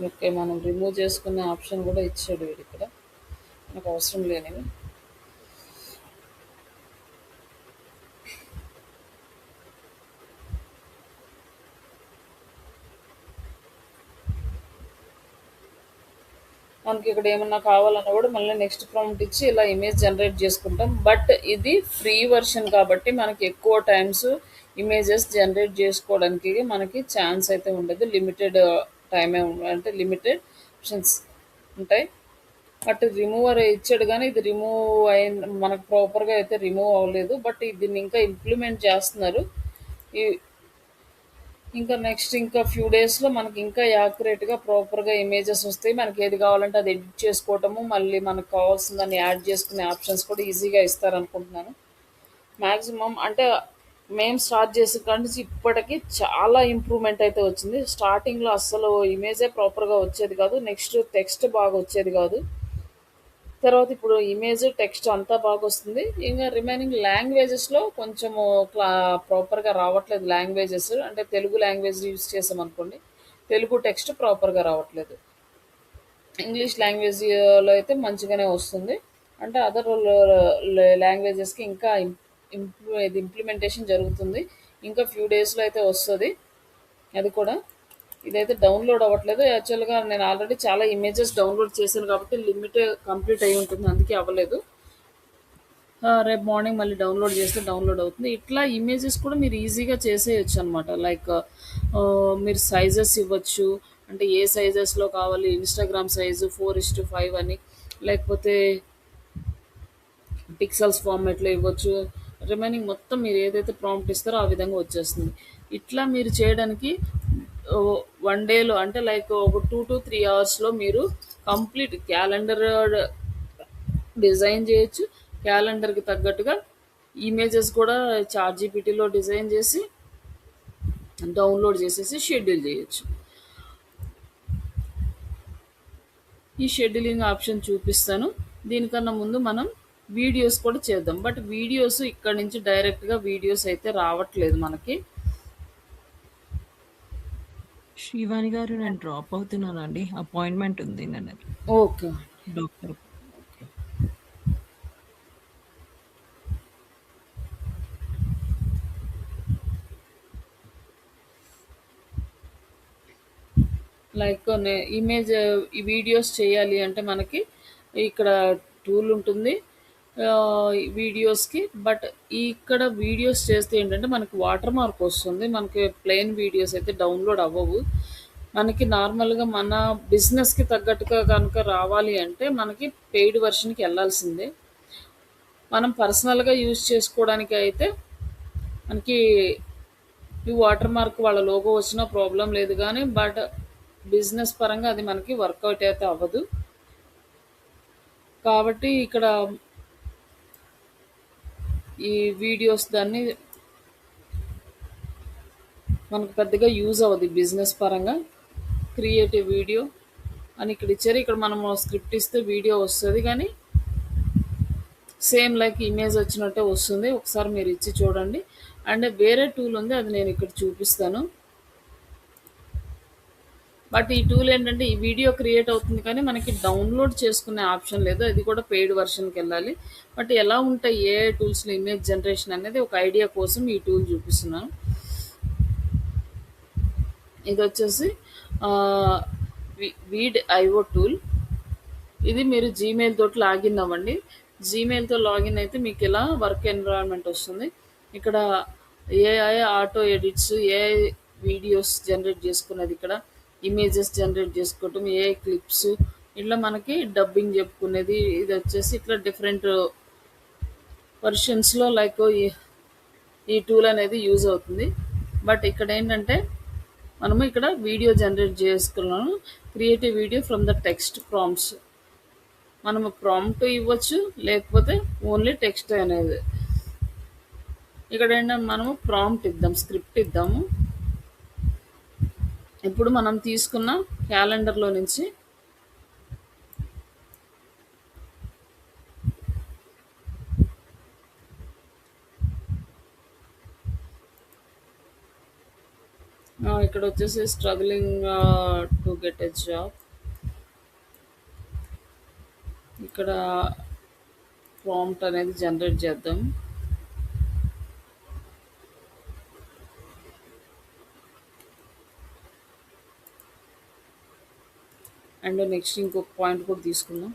ఓకే, మనం రిమూవ్ చేసుకునే ఆప్షన్ కూడా ఇచ్చాడు వీడు ఇక్కడ, మనకు అవసరం లేనివి. మనకి ఇక్కడ ఏమన్నా కావాలన్నా కూడా మళ్ళీ నెక్స్ట్ ప్రాంప్ట్ ఇచ్చి ఇలా ఇమేజ్ జనరేట్ చేసుకుంటాం. బట్ ఇది ఫ్రీ వర్షన్ కాబట్టి మనకి ఎక్కువ టైమ్స్ ఇమేజెస్ జనరేట్ చేసుకోవడానికి మనకి ఛాన్స్ అయితే ఉండదు. లిమిటెడ్ టైమే అంటే లిమిటెడ్ ఆప్షన్స్ ఉంటాయి. బట్ రిమూవర్ ఇచ్చాడు కానీ ఇది రిమూవ్ అయిన మనకు ప్రాపర్గా అయితే రిమూవ్ అవ్వలేదు. బట్ దీన్ని ఇంకా ఇంప్లిమెంట్ చేస్తున్నారు. ఈ ఇంకా నెక్స్ట్ ఇంకా ఫ్యూ డేస్లో మనకి ఇంకా యాక్యురేట్గా ప్రాపర్గా ఇమేజెస్ వస్తాయి. మనకి ఏది కావాలంటే అది ఎడిట్ చేసుకోవటము, మళ్ళీ మనకు కావాల్సిన దాన్ని యాడ్ చేసుకునే ఆప్షన్స్ కూడా ఈజీగా ఇస్తారనుకుంటున్నాను. మ్యాక్సిమం అంటే మేము స్టార్ట్ చేసే కాడి నుంచి ఇప్పటికి చాలా ఇంప్రూవ్మెంట్ అయితే వచ్చింది. స్టార్టింగ్లో అస్సలు ఇమేజే ప్రాపర్గా వచ్చేది కాదు, నెక్స్ట్ టెక్స్ట్ బాగా వచ్చేది కాదు. తర్వాత ఇప్పుడు ఇమేజ్ టెక్స్ట్ అంతా బాగా వస్తుంది. ఇంకా రిమైనింగ్ లాంగ్వేజెస్లో కొంచెము ప్రాపర్గా రావట్లేదు. లాంగ్వేజెస్ అంటే తెలుగు లాంగ్వేజ్ యూజ్ చేసామనుకోండి, తెలుగు టెక్స్ట్ ప్రాపర్గా రావట్లేదు. ఇంగ్లీష్ లాంగ్వేజ్లో అయితే మంచిగానే వస్తుంది. అంటే అదర్ లాంగ్వేజెస్కి ఇంకా ఇది ఇంప్లిమెంటేషన్ జరుగుతుంది. ఇంకా ఫ్యూ డేస్లో అయితే వస్తుంది అది కూడా. ఇదైతే డౌన్లోడ్ అవ్వట్లేదు. యాక్చువల్గా నేను ఆల్రెడీ చాలా ఇమేజెస్ డౌన్లోడ్ చేశాను కాబట్టి లిమిట్ కంప్లీట్ అయి ఉంటుంది, అందుకే అవ్వలేదు. రేపు మార్నింగ్ మళ్ళీ డౌన్లోడ్ చేస్తే డౌన్లోడ్ అవుతుంది. ఇట్లా ఇమేజెస్ కూడా మీరు ఈజీగా చేసేయచ్చు అనమాట. లైక్ మీరు సైజెస్ ఇవ్వచ్చు, అంటే ఏ సైజెస్లో కావాలి, ఇన్స్టాగ్రామ్ సైజు 4:5 అని, లేకపోతే పిక్సెల్స్ ఫార్మాట్లో ఇవ్వచ్చు. రిమైనింగ్ మొత్తం మీరు ఏదైతే ప్రాంప్ట్ ఇస్తారో ఆ విధంగా వచ్చేస్తుంది. ఇట్లా మీరు చేయడానికి వన్ డేలో అంటే లైక్ ఒక 2 to 3 అవర్స్లో మీరు కంప్లీట్ క్యాలెండర్ డిజైన్ చేయొచ్చు. క్యాలెండర్కి తగ్గట్టుగా ఇమేజెస్ కూడా చాట్ జీపీటీలో డిజైన్ చేసి డౌన్లోడ్ చేసేసి షెడ్యూల్ చేయొచ్చు. ఈ షెడ్యూలింగ్ ఆప్షన్ చూపిస్తాను. దీనికన్నా ముందు మనం వీడియోస్ కూడా చేద్దాం. బట్ వీడియోస్ ఇక్కడ నుంచి డైరెక్ట్గా వీడియోస్ అయితే రావట్లేదు మనకి.
శ్రీవాణి గారు, నేను డ్రాప్ అవుతున్నానండి. అపాయింట్మెంట్ ఉంది నేను
ఓకే.
డాక్టర్.
లైక్ ఇమేజ్ ఈ వీడియోస్ చేయాలి అంటే మనకి ఇక్కడ టూల్ ఉంటుంది వీడియోస్కి. బట్ ఇక్కడ వీడియోస్ చేస్తే ఏంటంటే మనకి వాటర్ మార్క్ వస్తుంది. మనకి ప్లెయిన్ వీడియోస్ అయితే డౌన్లోడ్ అవ్వవు. మనకి నార్మల్గా మన బిజినెస్కి తగ్గట్టుగా కనుక రావాలి అంటే మనకి పెయిడ్ వర్షన్కి వెళ్ళాల్సిందే. మనం పర్సనల్గా యూజ్ చేసుకోవడానికి అయితే మనకి ఈ వాటర్ మార్క్ వాళ్ళ లోగో వచ్చినా ప్రాబ్లం లేదు కానీ, బట్ బిజినెస్ పరంగా అది మనకి వర్కౌట్ అయితే అవ్వదు. కాబట్టి ఇక్కడ ఈ వీడియోస్ దాన్ని మనకు పెద్దగా యూజ్ అవ్వదు బిజినెస్ పరంగా. క్రియేటివ్ వీడియో అని ఇక్కడ ఇచ్చారు. ఇక్కడ మనము స్క్రిప్ట్ ఇస్తే వీడియో వస్తుంది కానీ సేమ్ లైక్ ఇమేజ్ వచ్చినట్టే వస్తుంది. ఒకసారి మీరు ఇచ్చి చూడండి. అండ్ వేరే టూల్ ఉంది, అది నేను ఇక్కడ చూపిస్తాను. బట్ ఈ టూల్ ఏంటంటే ఈ వీడియో క్రియేట్ అవుతుంది కానీ మనకి డౌన్లోడ్ చేసుకునే ఆప్షన్ లేదు. అది కూడా పెయిడ్ వర్షన్కి వెళ్ళాలి. బట్ ఎలా ఉంటాయి ఏ టూల్స్లో ఇమేజ్ జనరేషన్ అనేది ఒక ఐడియా కోసం ఈ టూల్ చూపిస్తున్నాను. ఇది వచ్చేసి వీడ్ ఐఓ టూల్. ఇది మీరు జీమెయిల్ తోటి లాగిన్ అవ్వండి. జీమెయిల్తో లాగిన్ అయితే మీకు ఇలా వర్క్ ఎన్విరాన్మెంట్ వస్తుంది. ఇక్కడ AI auto edits, AI videos generate చేసుకున్నది, ఇక్కడ ఇమేజెస్ జనరేట్ చేసుకోవటం, ఏఐ క్లిప్స్, ఇట్లా మనకి డబ్బింగ్ చెప్పుకునేది ఇది వచ్చేసి ఇట్లా డిఫరెంట్ వర్షన్స్లో లైక్ ఈ టూల్ అనేది యూజ్ అవుతుంది. బట్ ఇక్కడ ఏంటంటే మనము ఇక్కడ వీడియో జనరేట్ చేసుకున్నాము. Creative video from the text prompts. మనము ప్రాంప్ట్ ఇవ్వచ్చు, లేకపోతే ఓన్లీ టెక్స్ట్ అనేది. ఇక్కడ ఏంటంటే మనము ప్రాంప్ట్ ఇద్దాం, స్క్రిప్ట్ ఇద్దాము. ఇప్పుడు మనం తీసుకున్న క్యాలెండర్లో నుంచి ఇక్కడ వచ్చేసి struggling to get a job. ఇక్కడ ప్రాంప్ట్ అనేది జనరేట్ చేద్దాం. అండ్ నెక్స్ట్ ఇంకొక పాయింట్ కూడా తీసుకుందాం.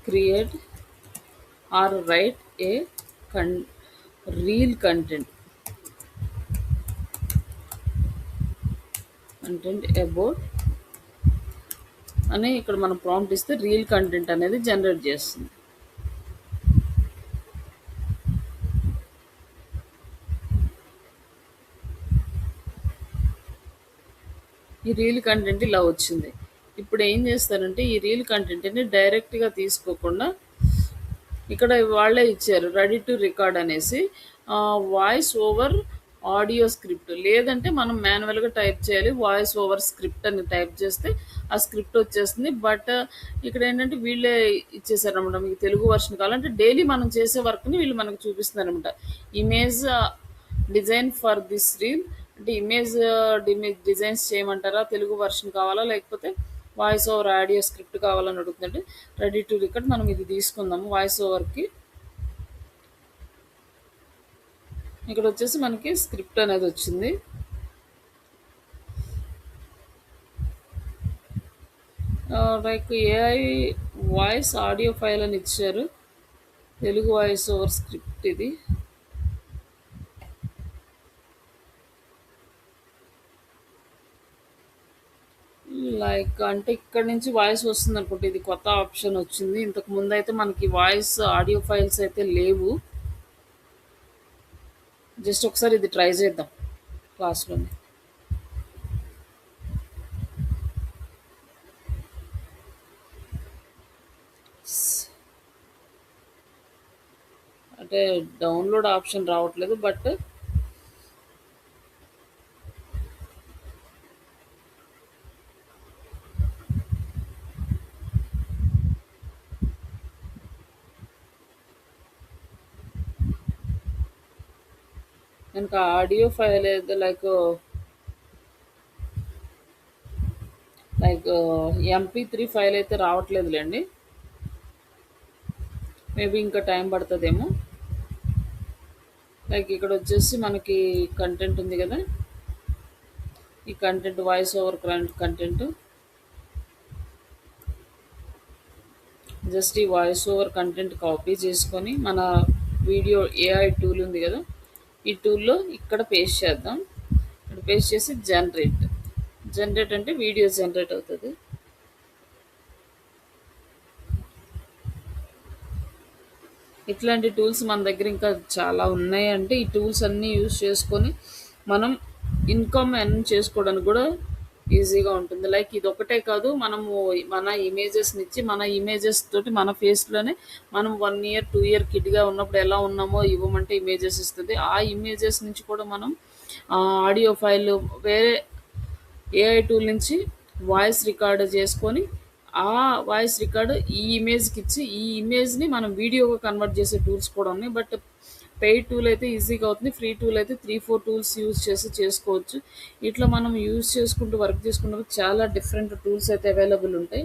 Create are right A reel content about అని ఇక్కడ మనం ప్రాంప్ట్ ఇస్తే రీల్ కంటెంట్ అనేది జనరేట్ చేస్తుంది. ఈ రీల్ కంటెంట్ ఇలా వచ్చింది. ఇప్పుడు ఏం చేస్తారంటే ఈ రీల్ కంటెంట్ని డైరెక్ట్గా తీసుకోకుండా ఇక్కడ వాళ్ళే ఇచ్చారు రెడీ టు రికార్డ్ అనేసి వాయిస్ ఓవర్ ఆడియో స్క్రిప్ట్. లేదంటే మనం మాన్యువల్గా టైప్ చేయాలి. వాయిస్ ఓవర్ స్క్రిప్ట్ అని టైప్ చేస్తే ఆ స్క్రిప్ట్ వచ్చేస్తుంది. బట్ ఇక్కడ ఏంటంటే వీళ్ళే ఇచ్చేసారనమాట. మీకు తెలుగు వర్షన్ కావాలంటే డైలీ మనం చేసే వర్క్ని వీళ్ళు మనకు చూపిస్తున్నారు అనమాట. Image design for this reel అంటే ఇమేజ్ డిజైన్స్ చేయమంటారా, తెలుగు వర్షన్ కావాలా, లేకపోతే వాయిస్ ఓవర్ ఆడియో స్క్రిప్ట్ కావాలని అడుగుతుందంటే రెడీ టు రికార్డ్ మనం ఇది తీసుకుందాము. వాయిస్ ఓవర్కి ఇక్కడ వచ్చేసి మనకి స్క్రిప్ట్ అనేది వచ్చింది. Like AI voice audio file అని ఇచ్చారు. తెలుగు వాయిస్ ఓవర్ స్క్రిప్ట్ ఇది. లైక్ అంటే ఇక్కడ నుంచి వాయిస్ వస్తుంది అనుకుంటే ఇది కొత్త ఆప్షన్ వచ్చింది. ఇంతకు ముందు అయితే మనకి వాయిస్ ఆడియో ఫైల్స్ అయితే లేవు. జస్ట్ ఒకసారి ఇది ట్రై చేద్దాం క్లాస్లోనే. అంటే డౌన్లోడ్ ఆప్షన్ రావట్లేదు. బట్ మనకు ఆడియో ఫైల్ అయితే లైక్ MP3 ఫైల్ అయితే రావట్లేదులేండి. మేబీ ఇంకా టైం పడుతుందేమో. లైక్ ఇక్కడ వచ్చేసి మనకి కంటెంట్ ఉంది కదా, ఈ content voice over content. Just ఈ వాయిస్ ఓవర్ కంటెంట్ కాపీ చేసుకొని మన వీడియో ఏఐ టూల్ ఉంది కదా, ఈ టూల్లో ఇక్కడ పేస్ట్ చేద్దాం. ఇక్కడ పేస్ట్ చేసి జనరేట్ అంటే వీడియో జనరేట్ అవుతుంది. ఇట్లాంటి టూల్స్ మన దగ్గర ఇంకా చాలా ఉన్నాయి. అంటే ఈ టూల్స్ అన్నీ యూజ్ చేసుకొని మనం ఇన్కమ్ ఎర్న్ చేసుకోవడానికి కూడా ఈజీగా ఉంటుంది. లైక్ ఇది ఒకటే కాదు, మనము మన ఇమేజెస్ని ఇచ్చి మన ఇమేజెస్ తోటి మన ఫేస్లోనే మనం 1 year 2 year కిడ్గా ఉన్నప్పుడు ఎలా ఉన్నామో ఇవ్వమంటే ఇమేజెస్ ఇస్తుంది. ఆ ఇమేజెస్ నుంచి కూడా మనం ఆడియో ఫైల్ వేరే ఏఐ టూల్ నుంచి వాయిస్ రికార్డ్ చేసుకొని ఆ వాయిస్ రికార్డు ఈ ఇమేజ్కి ఇచ్చి ఈ ఇమేజ్ని మనం వీడియోగా కన్వర్ట్ చేసే టూల్స్ కూడా ఉన్నాయి. బట్ పెయిడ్ టూల్ అయితే ఈజీగా అవుతుంది. ఫ్రీ టూల్ అయితే 3-4 టూల్స్ యూజ్ చేసి చేసుకోవచ్చు. ఇట్లా మనం యూజ్ చేసుకుంటూ వర్క్ చేసుకున్నప్పుడు చాలా డిఫరెంట్ టూల్స్ అయితే అవైలబుల్ ఉంటాయి.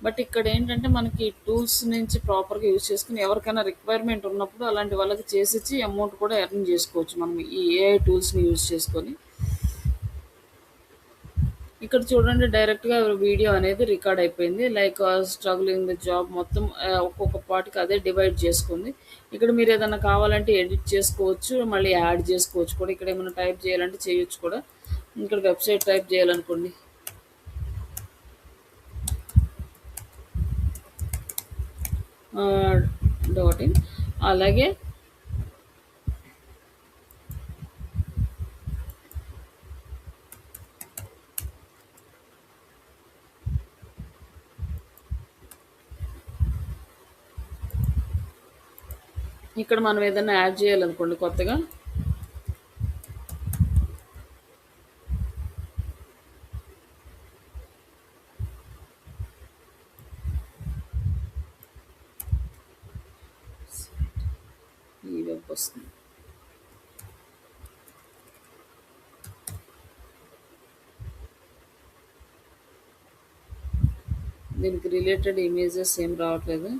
బట్ ఇక్కడ ఏంటంటే మనకి టూల్స్ నుంచి ప్రాపర్గా యూజ్ చేసుకుని ఎవరికైనా రిక్వైర్మెంట్ ఉన్నప్పుడు అలాంటి వాళ్ళకి చేసిచ్చి అమౌంట్ కూడా ఎర్న్ చేసుకోవచ్చు మనం ఈ ఏఐ టూల్స్ని యూజ్ చేసుకొని. ఇక్కడ చూడండి డైరెక్ట్‌గా వీడియో అనేది రికార్డ్ అయిపోయింది. లైక్ స్ట్రగ్లింగ్ ద జాబ్ మొత్తం ఒక్కొక్క పార్ట్‌కి అదే డివైడ్ చేసుకుంది. ఇక్కడ మీరేదన్నా కావాలంటే ఎడిట్ చేసుకోవచ్చు. మళ్ళీ యాడ్ చేసుకోవచ్చు కూడా. ఇక్కడేమన్నా టైప్ చేయాలంటే చేయొచ్చు కూడా. ఇక్కడ వెబ్‌సైట్ టైప్ చేయాలనుకోండి. ఆహ్, డాట్ ఇన్. అలాగే ఇక్కడ మనం ఏదన్నా యాడ్ చేయాలనుకోండి కొత్తగా. ఈ వెబ్ వస్తుంది. దీనికి రిలేటెడ్ ఇమేజెస్ ఏం రావట్లేదు.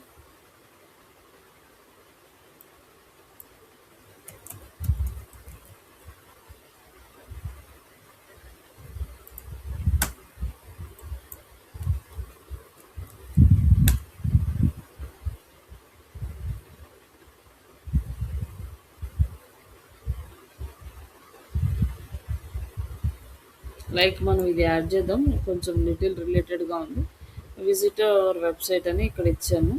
లైక్ మనం ఇది యాడ్ చేద్దాం. కొంచెం లిటిల్ రిలేటెడ్‌గా ఉంది. విజిట్ అవర్ వెబ్‌సైట్ అని ఇక్కడ ఇచ్చాము.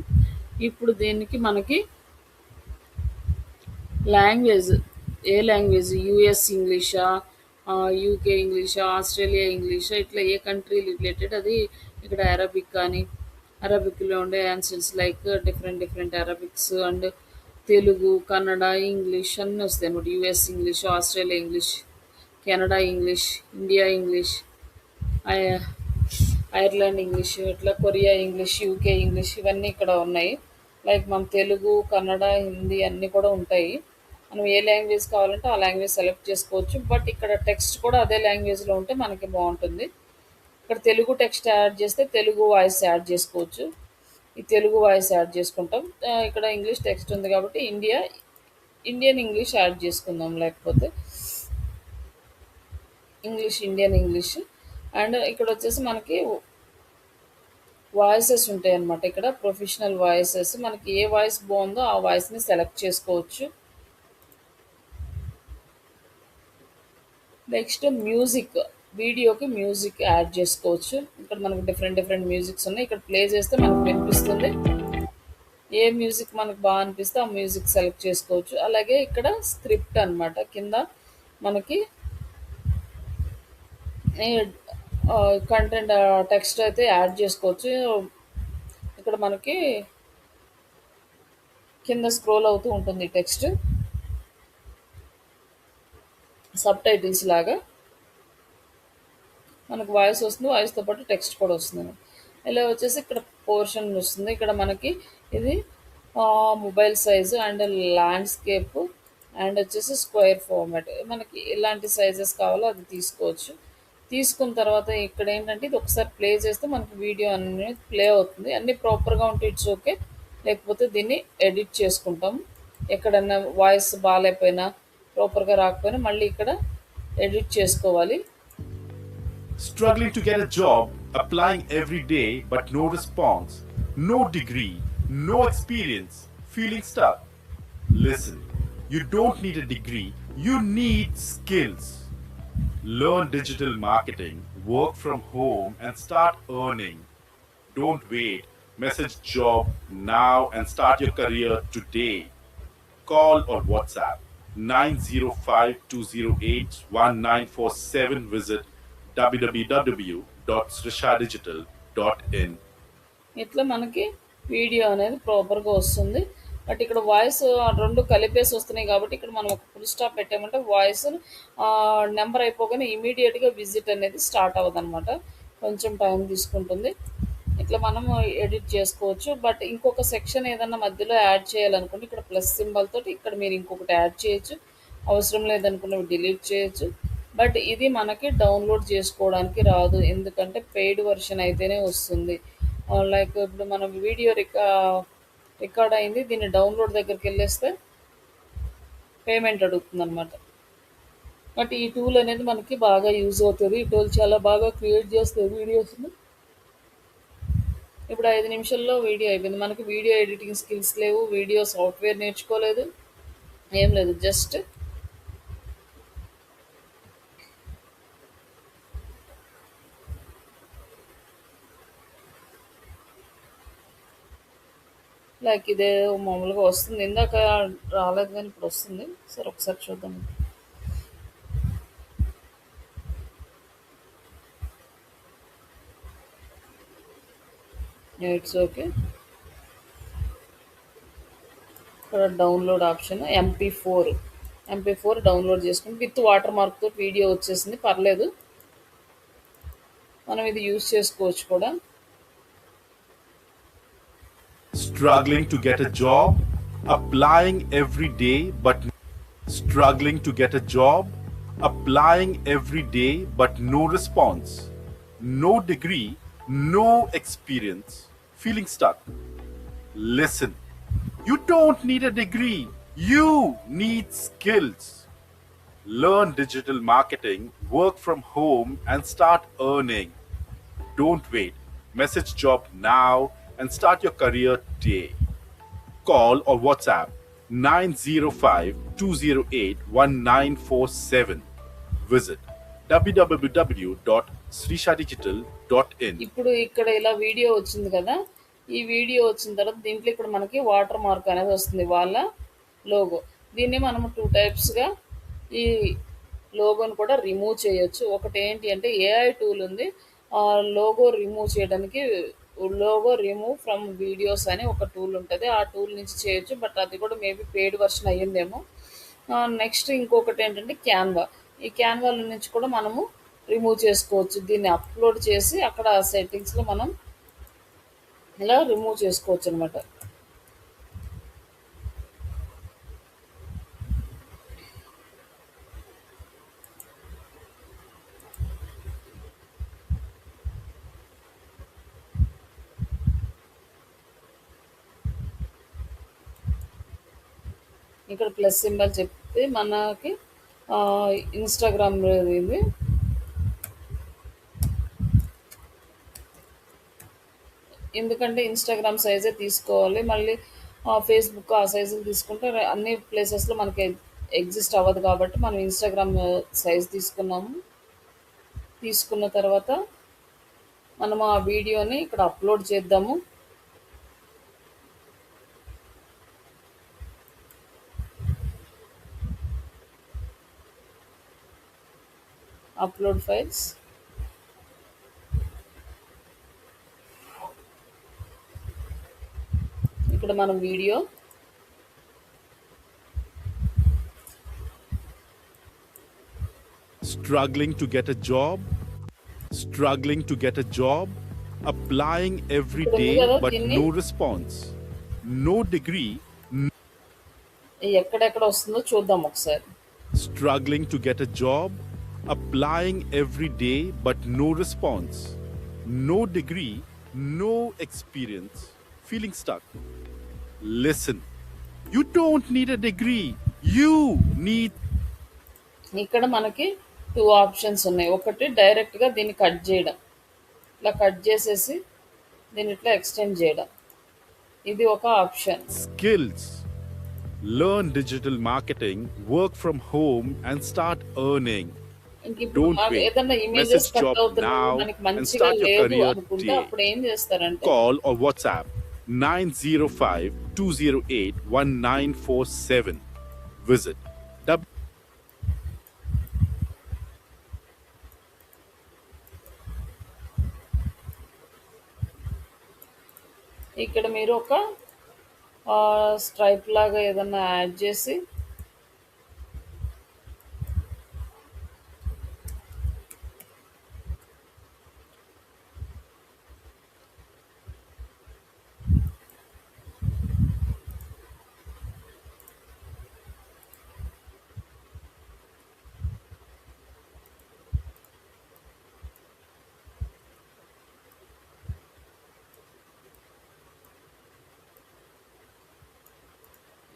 ఇప్పుడు దీనికి మనకి లాంగ్వేజ్, ఏ లాంగ్వేజ్, యూఎస్ ఇంగ్లీషా, యూకే ఇంగ్లీషా, ఆస్ట్రేలియా ఇంగ్లీషా, ఇట్లా ఏ కంట్రీ రిలేటెడ్ అది. ఇక్కడ అరబిక్ కానీ, అరబిక్లో ఉండే answers like different different Arabics and Telugu, Kannada, English అన్నీ వస్తాయి అన్నమాట. US English, Australia English, Canada English, India English, I- Ireland English, ఇట్లా కొరియా ఇంగ్లీష్, యూకే ఇంగ్లీష్, ఇవన్నీ ఇక్కడ ఉన్నాయి. లైక్ మన తెలుగు, కన్నడ, హిందీ అన్నీ కూడా ఉంటాయి. మనం ఏ లాంగ్వేజ్ కావాలంటే ఆ లాంగ్వేజ్ సెలెక్ట్ చేసుకోవచ్చు. బట్ ఇక్కడ టెక్స్ట్ కూడా అదే లాంగ్వేజ్లో ఉంటే మనకి బాగుంటుంది. ఇక్కడ తెలుగు టెక్స్ట్ యాడ్ చేస్తే తెలుగు వాయిస్ యాడ్ చేసుకోవచ్చు. ఈ తెలుగు వాయిస్ యాడ్ చేసుకుంటాం. ఇక్కడ ఇంగ్లీష్ టెక్స్ట్ ఉంది కాబట్టి ఇండియన్ ఇంగ్లీష్ యాడ్ చేసుకుందాం. లేకపోతే ఇండియన్ ఇంగ్లీష్. అండ్ ఇక్కడ వచ్చేసి మనకి వాయిసెస్ ఉంటాయి అన్నమాట. ఇక్కడ ప్రొఫెషనల్ వాయిసెస్ మనకి ఏ వాయిస్ బాగుందో ఆ వాయిస్ని సెలెక్ట్ చేసుకోవచ్చు. నెక్స్ట్ మ్యూజిక్, వీడియోకి మ్యూజిక్ యాడ్ చేసుకోవచ్చు. ఇక్కడ మనకు డిఫరెంట్ డిఫరెంట్ మ్యూజిక్స్ ఉన్నాయి. ఇక్కడ ప్లే చేస్తే మనకు వినిపిస్తుంది. ఏ మ్యూజిక్ మనకు బాగా అనిపిస్తే ఆ మ్యూజిక్ సెలెక్ట్ చేసుకోవచ్చు. అలాగే ఇక్కడ స్క్రిప్ట్ అన్నమాట. కింద మనకి కంటెంట్ టెక్స్ట్ అయితే యాడ్ చేసుకోవచ్చు. ఇక్కడ మనకి కింద స్క్రోల్ అవుతూ ఉంటుంది టెక్స్ట్, సబ్ టైటిల్స్ లాగా మనకు వాయిస్ వస్తుంది. వాయిస్తో పాటు టెక్స్ట్ కూడా వస్తుంది. ఇలా వచ్చేసి ఇక్కడ పోర్షన్ వస్తుంది. ఇక్కడ మనకి ఇది mobile size and landscape and వచ్చేసి స్క్వేర్ ఫార్మాట్. మనకి ఎలాంటి సైజెస్ కావాలో అది తీసుకోవచ్చు. తీసుకున్న తర్వాత ఇక్కడ ఏంటంటే ఇది ఒకసారి ప్లే చేస్తే మనకి వీడియో అనేది ప్లే అవుతుంది. అన్నీ ప్రాపర్గా ఉంటే ఇట్స్ ఓకే. లేకపోతే దీన్ని ఎడిట్ చేసుకుంటాం. ఎక్కడన్నా వాయిస్ బాగాలేకపోయినా, ప్రాపర్గా రాకపోయినా మళ్ళీ ఇక్కడ ఎడిట్ చేసుకోవాలి.
Struggling to get a job, applying every day but no response, no degree, no experience, feeling stuck. Listen, you don't need a degree, you need skills. Learn digital marketing, work from home, and start earning. Don't wait. Message job now and start your career today. Call or WhatsApp 905-208-1947. Visit www.srishadigital.in.
ఇట్లా మనకి video అనేది ప్రాపర్గా వస్తుంది. But ఇక్కడ voice రెండు కలిపేసి వస్తున్నాయి కాబట్టి ఇక్కడ మనం ఒక ఫుల్ స్టాప్ పెట్టామంటే వాయిస్ నెంబర్ అయిపోగానే ఇమీడియట్గా విజిట్ అనేది స్టార్ట్ అవ్వదు అనమాట. కొంచెం టైం తీసుకుంటుంది. ఇట్లా మనం ఎడిట్ చేసుకోవచ్చు. బట్ ఇంకొక సెక్షన్ ఏదన్నా మధ్యలో యాడ్ చేయాలనుకుంటే ఇక్కడ ప్లస్ సింబల్ తోటి ఇక్కడ మీరు ఇంకొకటి యాడ్ చేయొచ్చు. అవసరం లేదనుకున్నవి డిలీట్ చేయొచ్చు. బట్ ఇది మనకి డౌన్లోడ్ చేసుకోవడానికి రాదు. ఎందుకంటే పెయిడ్ వర్షన్ అయితేనే వస్తుంది. లైక్ ఇప్పుడు మనం వీడియో రికార్డ్ అయింది, దీన్ని డౌన్లోడ్ దగ్గరికి వెళ్ళేస్తే పేమెంట్ అడుగుతుంది అనమాట. బట్ ఈ టూల్ అనేది మనకి బాగా యూజ్ అవుతుంది. ఈ టూల్ చాలా బాగా క్రియేట్ చేస్తుంది వీడియోస్ని. ఇప్పుడు 5 నిమిషాల్లో వీడియో అయిపోయింది. మనకి వీడియో ఎడిటింగ్ స్కిల్స్ లేవు, వీడియో సాఫ్ట్వేర్ నేర్చుకోలేదు, ఏం లేదు. జస్ట్ లైక్ ఇదే మామూలుగా వస్తుంది. ఇందాక రాలేదు కానీ ఇప్పుడు వస్తుంది. సరే ఒకసారి చూద్దాం. It's okay. ఇక్కడ download option MP four download చేసుకుని విత్ వాటర్ మార్క్ తోటి వీడియో వచ్చేసింది. పర్లేదు, మనం ఇది యూజ్ చేసుకోవచ్చు కూడా.
Struggling to get a job, applying every day but struggling to get a job, applying every day but no response, no degree, no experience, feeling stuck. Listen, you don't need a degree, you need skills. Learn digital marketing, work from home, and start earning. Don't wait. Message job now and start your career today. Call or WhatsApp 905-208-1947. Visit www.srishadigital.in.
ఇప్పుడు ఇక్కడ ఇలా video వచ్చింది కదా. ఈ video వచ్చిన తర్వాత దీంట్లో ఇక్కడ మనకి వాటర్ మార్క్ అనేది వస్తుంది, వాళ్ళ లోగో. దీన్ని మనం 2 టైప్స్గా ఈ లోగోని కూడా రిమూవ్ చేయొచ్చు. ఒకటి ఏంటి అంటే ఏఐ టూల్ ఉంది, లోగో రిమూవ్ చేయడానికి. లోగో రిమూవ్ ఫ్రమ్ వీడియోస్ అని ఒక టూల్ ఉంటుంది, ఆ టూల్ నుంచి చేయొచ్చు. బట్ అది కూడా మేబీ పెయిడ్ వర్షన్ అయ్యిందేమో. నెక్స్ట్ ఇంకొకటి ఏంటంటే క్యాన్వా. ఈ క్యాన్వాల నుంచి కూడా మనము రిమూవ్ చేసుకోవచ్చు. దీన్ని అప్లోడ్ చేసి అక్కడ సెట్టింగ్స్లో మనం ఇలా రిమూవ్ చేసుకోవచ్చు అనమాట. ఇక్కడ ప్లస్ సింబల్ చెప్తే మనకి ఇన్స్టాగ్రామ్ ఇది. ఎందుకంటే ఇన్స్టాగ్రామ్ సైజే తీసుకోవాలి, మళ్ళీ ఫేస్బుక్ ఆ సైజులు తీసుకుంటే అన్ని ప్లేసెస్లో మనకి ఎగ్జిస్ట్ అవ్వదు. కాబట్టి మనం ఇన్స్టాగ్రామ్ సైజ్ తీసుకున్న తర్వాత మనం ఆ వీడియోని ఇక్కడ అప్లోడ్ చేద్దాము. Upload files. ఇక్కడ మనం video
Struggling to get a job, struggling to get a job, applying every
ఇక్కడ ఉంది
day
కదా,
but
దీన్ని
no response, no degree,
ఎక్కడెక్కడ వస్తుందో చూద్దాం ఒకసారి.
struggling to get a job, applying every day but no response, no degree, no experience, feeling stuck. Listen, you don't need a degree, you need.
ఇక్కడ మనకి 2 options ఉన్నాయి. ఒకటి డైరెక్ట్గా దీన్ని కట్ చేయడం, ఇట్లా కట్ చేసేసి దీన్ని ఇట్లా ఎక్స్టెండ్ చేయడం, ఇది ఒక option.
Skills. Learn digital marketing, work from home, and start earning.
ఇంక ఇప్పుడు
Don't
మాకు
wait.
ఏదన్నా ఇమేజెస్
Message
కట్
job
అవుతున్నాయి,
now
మనకి
and
మంచిగా
start your
లేదు
career
అనుకుంటే
today.
అప్పుడు ఏం చేస్తారంటే
Call or WhatsApp 905-208-1947. Visit
ఇక్కడ మీరు ఒక స్ట్రైప్ లాగా ఏదన్నా యాడ్ చేసి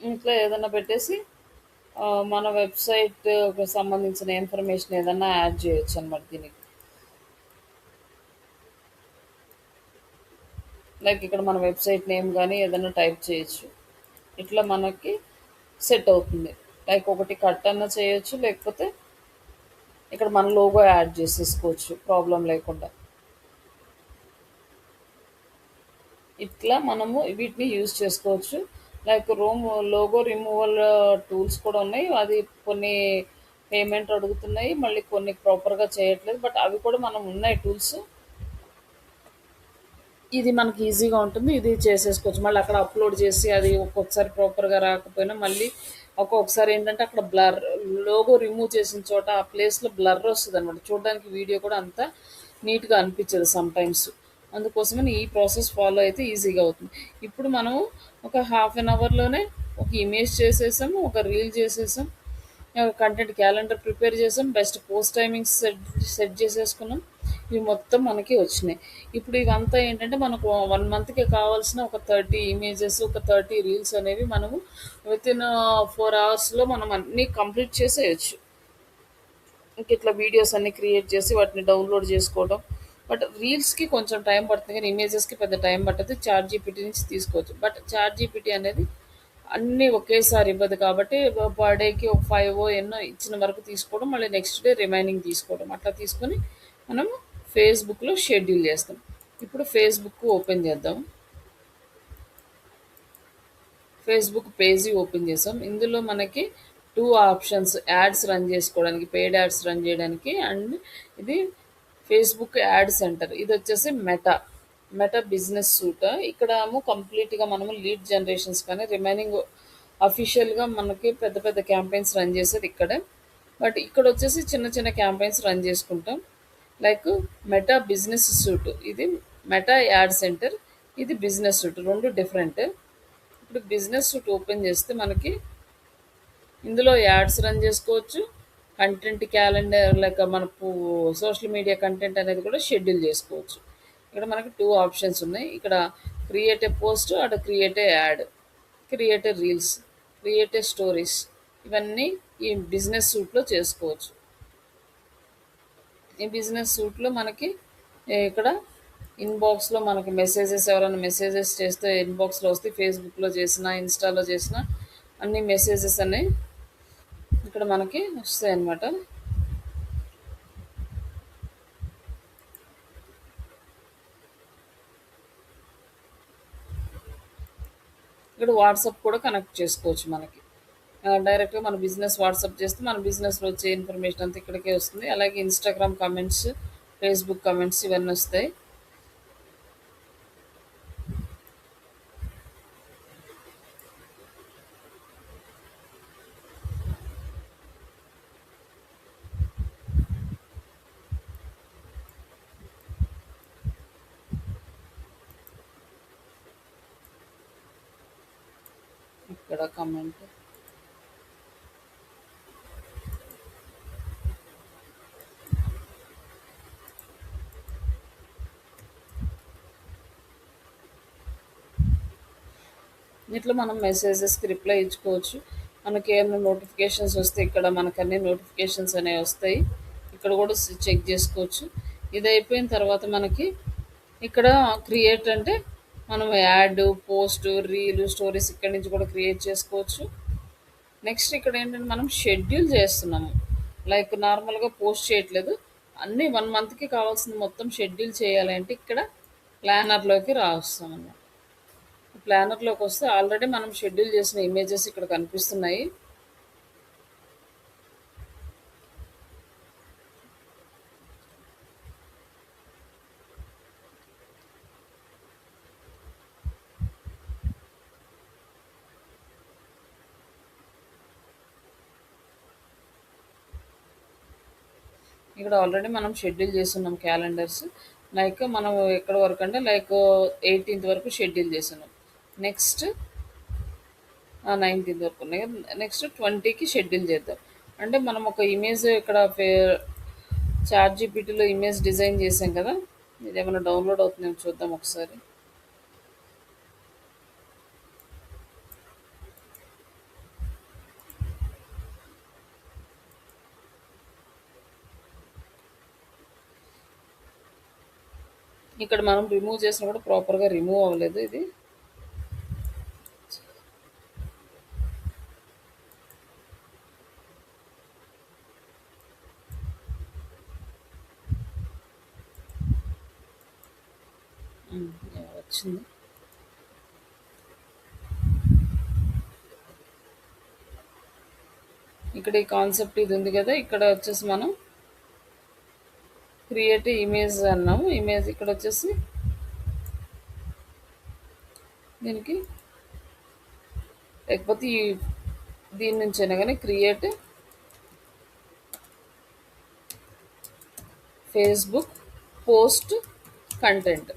ఇంట్లో ఏదన్నా పెట్టేసి మన వెబ్సైట్కి సంబంధించిన ఇన్ఫర్మేషన్ ఏదన్నా యాడ్ చేయొచ్చు అనమాట దీనికి. లైక్ ఇక్కడ మన వెబ్సైట్ నేమ్ కానీ ఏదైనా టైప్ చేయొచ్చు. ఇట్లా మనకి సెట్ అవుతుంది. లైక్ ఒకటి కట్ అన్న చేయొచ్చు, లేకపోతే ఇక్కడ మన లోగో యాడ్ చేసేసుకోవచ్చు ప్రాబ్లం లేకుండా. ఇట్లా మనము వీటిని యూజ్ చేసుకోవచ్చు. లైక్ లోగో రిమూవల్ టూల్స్ కూడా ఉన్నాయి. అది కొన్ని పేమెంట్ అడుగుతున్నాయి, మళ్ళీ కొన్ని ప్రాపర్గా చేయట్లేదు. బట్ అవి కూడా మనం ఉన్నాయి టూల్స్. ఇది మనకి ఈజీగా ఉంటుంది. ఇది చేసేసుకోవచ్చు. మళ్ళీ అక్కడ అప్లోడ్ చేసి అది ఒక్కొక్కసారి ప్రాపర్గా రాకపోయినా మళ్ళీ ఒక్కొక్కసారి ఏంటంటే అక్కడ బ్లర్, లోగో రిమూవ్ చేసిన చోట ఆ ప్లేస్లో బ్లర్ వస్తుంది అనమాట. చూడడానికి వీడియో కూడా అంత నీట్గా అనిపించదు సమ్ టైమ్స్. అందుకోసమని ఈ ప్రాసెస్ ఫాలో అయితే ఈజీగా అవుతుంది. ఇప్పుడు మనం ఒక హాఫ్ అన్ అవర్లోనే ఒక ఇమేజ్ చేసేసాము, ఒక రీల్ చేసేసాం, కంటెంట్ క్యాలెండర్ ప్రిపేర్ చేసాం, బెస్ట్ పోస్ట్ టైమింగ్స్ సెట్ చేసేసుకున్నాం. ఇవి మొత్తం మనకి వచ్చినాయి. ఇప్పుడు ఇవంతా ఏంటంటే మనకు 1 మంత్కి కావాల్సిన ఒక 30 ఇమేజెస్, ఒక 30 రీల్స్ అనేవి మనము వితిన్ 4 అవర్స్లో మనం అన్నీ కంప్లీట్ చేసేయచ్చు. ఇంక ఇట్లా వీడియోస్ అన్ని క్రియేట్ చేసి వాటిని డౌన్లోడ్ చేసుకోవడం. బట్ రీల్స్కి కొంచెం టైం పడుతుంది, కానీ ఇమేజెస్కి పెద్ద టైం పట్టదు. చాట్ జీపీటీ నుంచి తీసుకోవచ్చు. బట్ చాట్ జీపీటీ అనేది అన్నీ ఒకేసారి ఇవ్వదు కాబట్టి పర్ డేకి ఒక 5 ఎన్నో ఇచ్చిన వరకు తీసుకోవడం, మళ్ళీ నెక్స్ట్ డే రిమైనింగ్ తీసుకోవడం, అట్లా తీసుకొని మనం ఫేస్బుక్లో షెడ్యూల్ చేస్తాం. ఇప్పుడు ఫేస్బుక్ ఓపెన్ చేద్దాం. ఫేస్బుక్ పేజీ ఓపెన్ చేసాం. ఇందులో మనకి 2 ఆప్షన్స్, యాడ్స్ రన్ చేసుకోవడానికి, పెయిడ్ యాడ్స్ రన్ చేయడానికి, అండ్ ఇది ఫేస్బుక్ యాడ్ సెంటర్. ఇది వచ్చేసి మెటా బిజినెస్ సూట్. ఇక్కడ ఏమో కంప్లీట్గా మనము లీడ్ జనరేషన్స్ కానీ రిమైనింగ్ అఫీషియల్గా మనకి పెద్ద పెద్ద క్యాంపెయిన్స్ రన్ చేసేది ఇక్కడే. బట్ ఇక్కడ వచ్చేసి చిన్న చిన్న క్యాంపెయిన్స్ రన్ చేసుకుంటాం. లైక్ మెటా బిజినెస్ సూట్, ఇది మెటా యాడ్ సెంటర్, ఇది బిజినెస్ సూట్, రెండు డిఫరెంట్. ఇప్పుడు బిజినెస్ సూట్ ఓపెన్ చేస్తే మనకి ఇందులో యాడ్స్ రన్ చేసుకోవచ్చు, కంటెంట్ క్యాలెండర్ లైక్ మనకు సోషల్ మీడియా కంటెంట్ అనేది కూడా షెడ్యూల్ చేసుకోవచ్చు. ఇక్కడ మనకి 2 ఆప్షన్స్ ఉన్నాయి. ఇక్కడ క్రియేట్ ఏ పోస్ట్, అక్కడ create a add, create a reels, create a stories, ఇవన్నీ ఈ బిజినెస్ సూట్లో చేసుకోవచ్చు. ఈ బిజినెస్ సూట్లో మనకి ఇక్కడ ఇన్బాక్స్లో మనకి మెసేజెస్, ఎవరైనా మెసేజెస్ చేస్తే ఇన్బాక్స్లో వస్తాయి. ఫేస్బుక్లో చేసిన, ఇన్స్టాలో చేసిన అన్ని మెసేజెస్ అనేవి ఇక్కడ మనకి వస్తాయి అన్నమాట. ఇక్కడ వాట్సాప్ కూడా కనెక్ట్ చేసుకోవచ్చు. మనకి డైరెక్ట్గా మన బిజినెస్ వాట్సాప్ చేస్తే మన బిజినెస్లో వచ్చే ఇన్ఫర్మేషన్ అంతా ఇక్కడికే వస్తుంది. అలాగే ఇన్స్టాగ్రామ్ కమెంట్స్, ఫేస్బుక్ కమెంట్స్ ఇవన్నీ వస్తాయి. ఇక్కడ కమెంట్, ఇట్లా మనం మెసేజెస్కి రిప్లై ఇచ్చుకోవచ్చు. మనకి ఏమైనా నోటిఫికేషన్స్ వస్తే ఇక్కడ మనకు అన్ని నోటిఫికేషన్స్ అనేవి వస్తాయి. ఇక్కడ కూడా చెక్ చేసుకోవచ్చు. ఇది అయిపోయిన తర్వాత మనకి ఇక్కడ క్రియేట్ అంటే మనం యాడ్, పోస్ట్, రీల్, స్టోరీస్ ఇక్కడి నుంచి కూడా క్రియేట్ చేసుకోవచ్చు. నెక్స్ట్ ఇక్కడ ఏంటంటే మనం షెడ్యూల్ చేస్తున్నాము. లైక్ నార్మల్గా పోస్ట్ చేయట్లేదు, అన్నీ 1 మంత్కి కావాల్సింది మొత్తం షెడ్యూల్ చేయాలి అంటే ఇక్కడ ప్లానర్లోకి రాస్తాం అన్నమాట. ప్లానర్లోకి వస్తే ఆల్రెడీ మనం షెడ్యూల్ చేసిన ఇమేజెస్ ఇక్కడ కనిపిస్తున్నాయి. ఇక్కడ ఆల్రెడీ మనం షెడ్యూల్ చేస్తున్నాం క్యాలెండర్స్. లైక్ మనం ఎక్కడి వరకు అంటే లైక్ 18th వరకు షెడ్యూల్ చేస్తున్నాం. నెక్స్ట్ 19th వరకు ఉన్నాయి. నెక్స్ట్ 20కి షెడ్యూల్ చేద్దాం. అంటే మనం ఒక ఇమేజ్ ఇక్కడ చాట్ జీపీటీలో ఇమేజ్ డిజైన్ చేసాం కదా, ఇది ఏమైనా డౌన్లోడ్ అవుతుందేమో చూద్దాం ఒకసారి. ఇక్కడ మనం రిమూవ్ చేసినా కూడా ప్రాపర్గా రిమూవ్ అవ్వలేదు ఇది. వచ్చింది. ఇక్కడ ఈ కాన్సెప్ట్ ఇది ఉంది కదా, ఇక్కడ వచ్చేసి మనం క్రియేట్ ఇమేజ్ అన్నాము. ఇమేజ్ ఇక్కడ వచ్చేసి దీనికి లేకపోతే దీని నుంచి అయినా కానీ క్రియేట్ ఫేస్బుక్ పోస్ట్ కంటెంట్.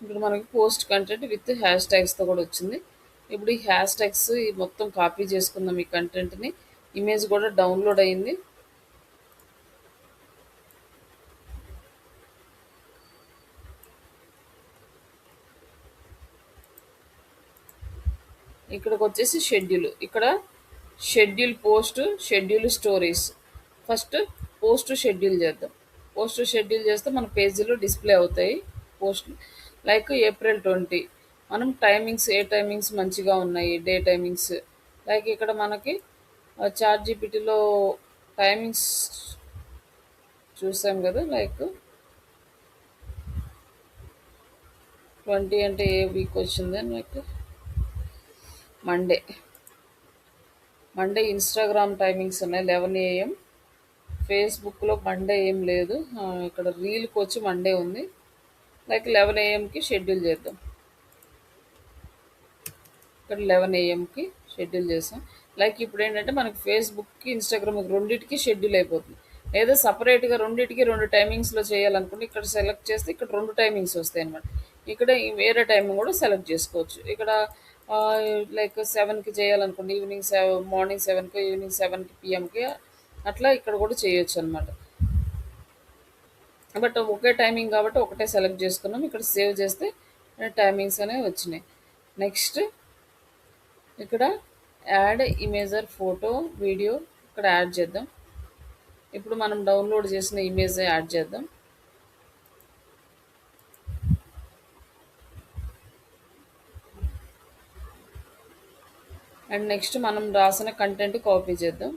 ఇప్పుడు మనకి పోస్ట్ కంటెంట్ విత్ హ్యాష్ ట్యాగ్స్తో కూడా వచ్చింది. ఇప్పుడు ఈ హ్యాష్ ట్యాగ్స్ మొత్తం కాపీ చేసుకుందాం. ఈ కంటెంట్ని, ఇమేజ్ కూడా డౌన్లోడ్ అయింది. ఇక్కడికి వచ్చేసి షెడ్యూల్, ఇక్కడ schedule post, schedule stories. First post schedule చేద్దాం. పోస్ట్ షెడ్యూల్ చేస్తే మన పేజీలో డిస్ప్లే అవుతాయి పోస్ట్లు. లైక్ April 20 మనం టైమింగ్స్, ఏ టైమింగ్స్ మంచిగా ఉన్నాయి, డే టైమింగ్స్. లైక్ ఇక్కడ మనకి చాట్ జీపీటీలో టైమింగ్స్ చూసాం కదా, లైక్ 20 అంటే ఏ వీక్ వచ్చింది అని, లైక్ మండే ఇన్స్టాగ్రామ్ టైమింగ్స్ ఉన్నాయి 11 AM. ఫేస్బుక్లో మండే ఏం లేదు, ఇక్కడ రీల్కి వచ్చి మండే ఉంది. లైక్ 11 AMకి షెడ్యూల్ చేద్దాం. ఇక్కడ 11 AMకి షెడ్యూల్ చేసాం. లైక్ ఇప్పుడు ఏంటంటే మనకి ఫేస్బుక్కి, ఇన్స్టాగ్రామ్కి రెండింటికి షెడ్యూల్ అయిపోతుంది. లేదా సపరేట్గా రెండింటికి 2 టైమింగ్స్లో చేయాలనుకుంటే ఇక్కడ సెలెక్ట్ చేస్తే ఇక్కడ 2 టైమింగ్స్ వస్తాయి అనమాట. ఇక్కడ వేరే టైమింగ్ కూడా సెలెక్ట్ చేసుకోవచ్చు. ఇక్కడ లైక్ 7కి చేయాలనుకోండి, మార్నింగ్ 7కి, ఈవినింగ్ 7కి PMకి, అట్లా ఇక్కడ కూడా చేయొచ్చు అనమాట. బట్ ఒకే టైమింగ్ కాబట్టి ఒకటే సెలెక్ట్ చేసుకున్నాం. ఇక్కడ సేవ్ చేస్తే టైమింగ్స్ అనేవి వచ్చినాయి. నెక్స్ట్ ఇక్కడ యాడ్ ఇమేజర్ ఫోటో వీడియో ఇక్కడ యాడ్ చేద్దాం. ఇప్పుడు మనం డౌన్లోడ్ చేసిన ఇమేజ్ యాడ్ చేద్దాం. అండ్ నెక్స్ట్ మనం రాసిన కంటెంట్ కాపీ చేద్దాం.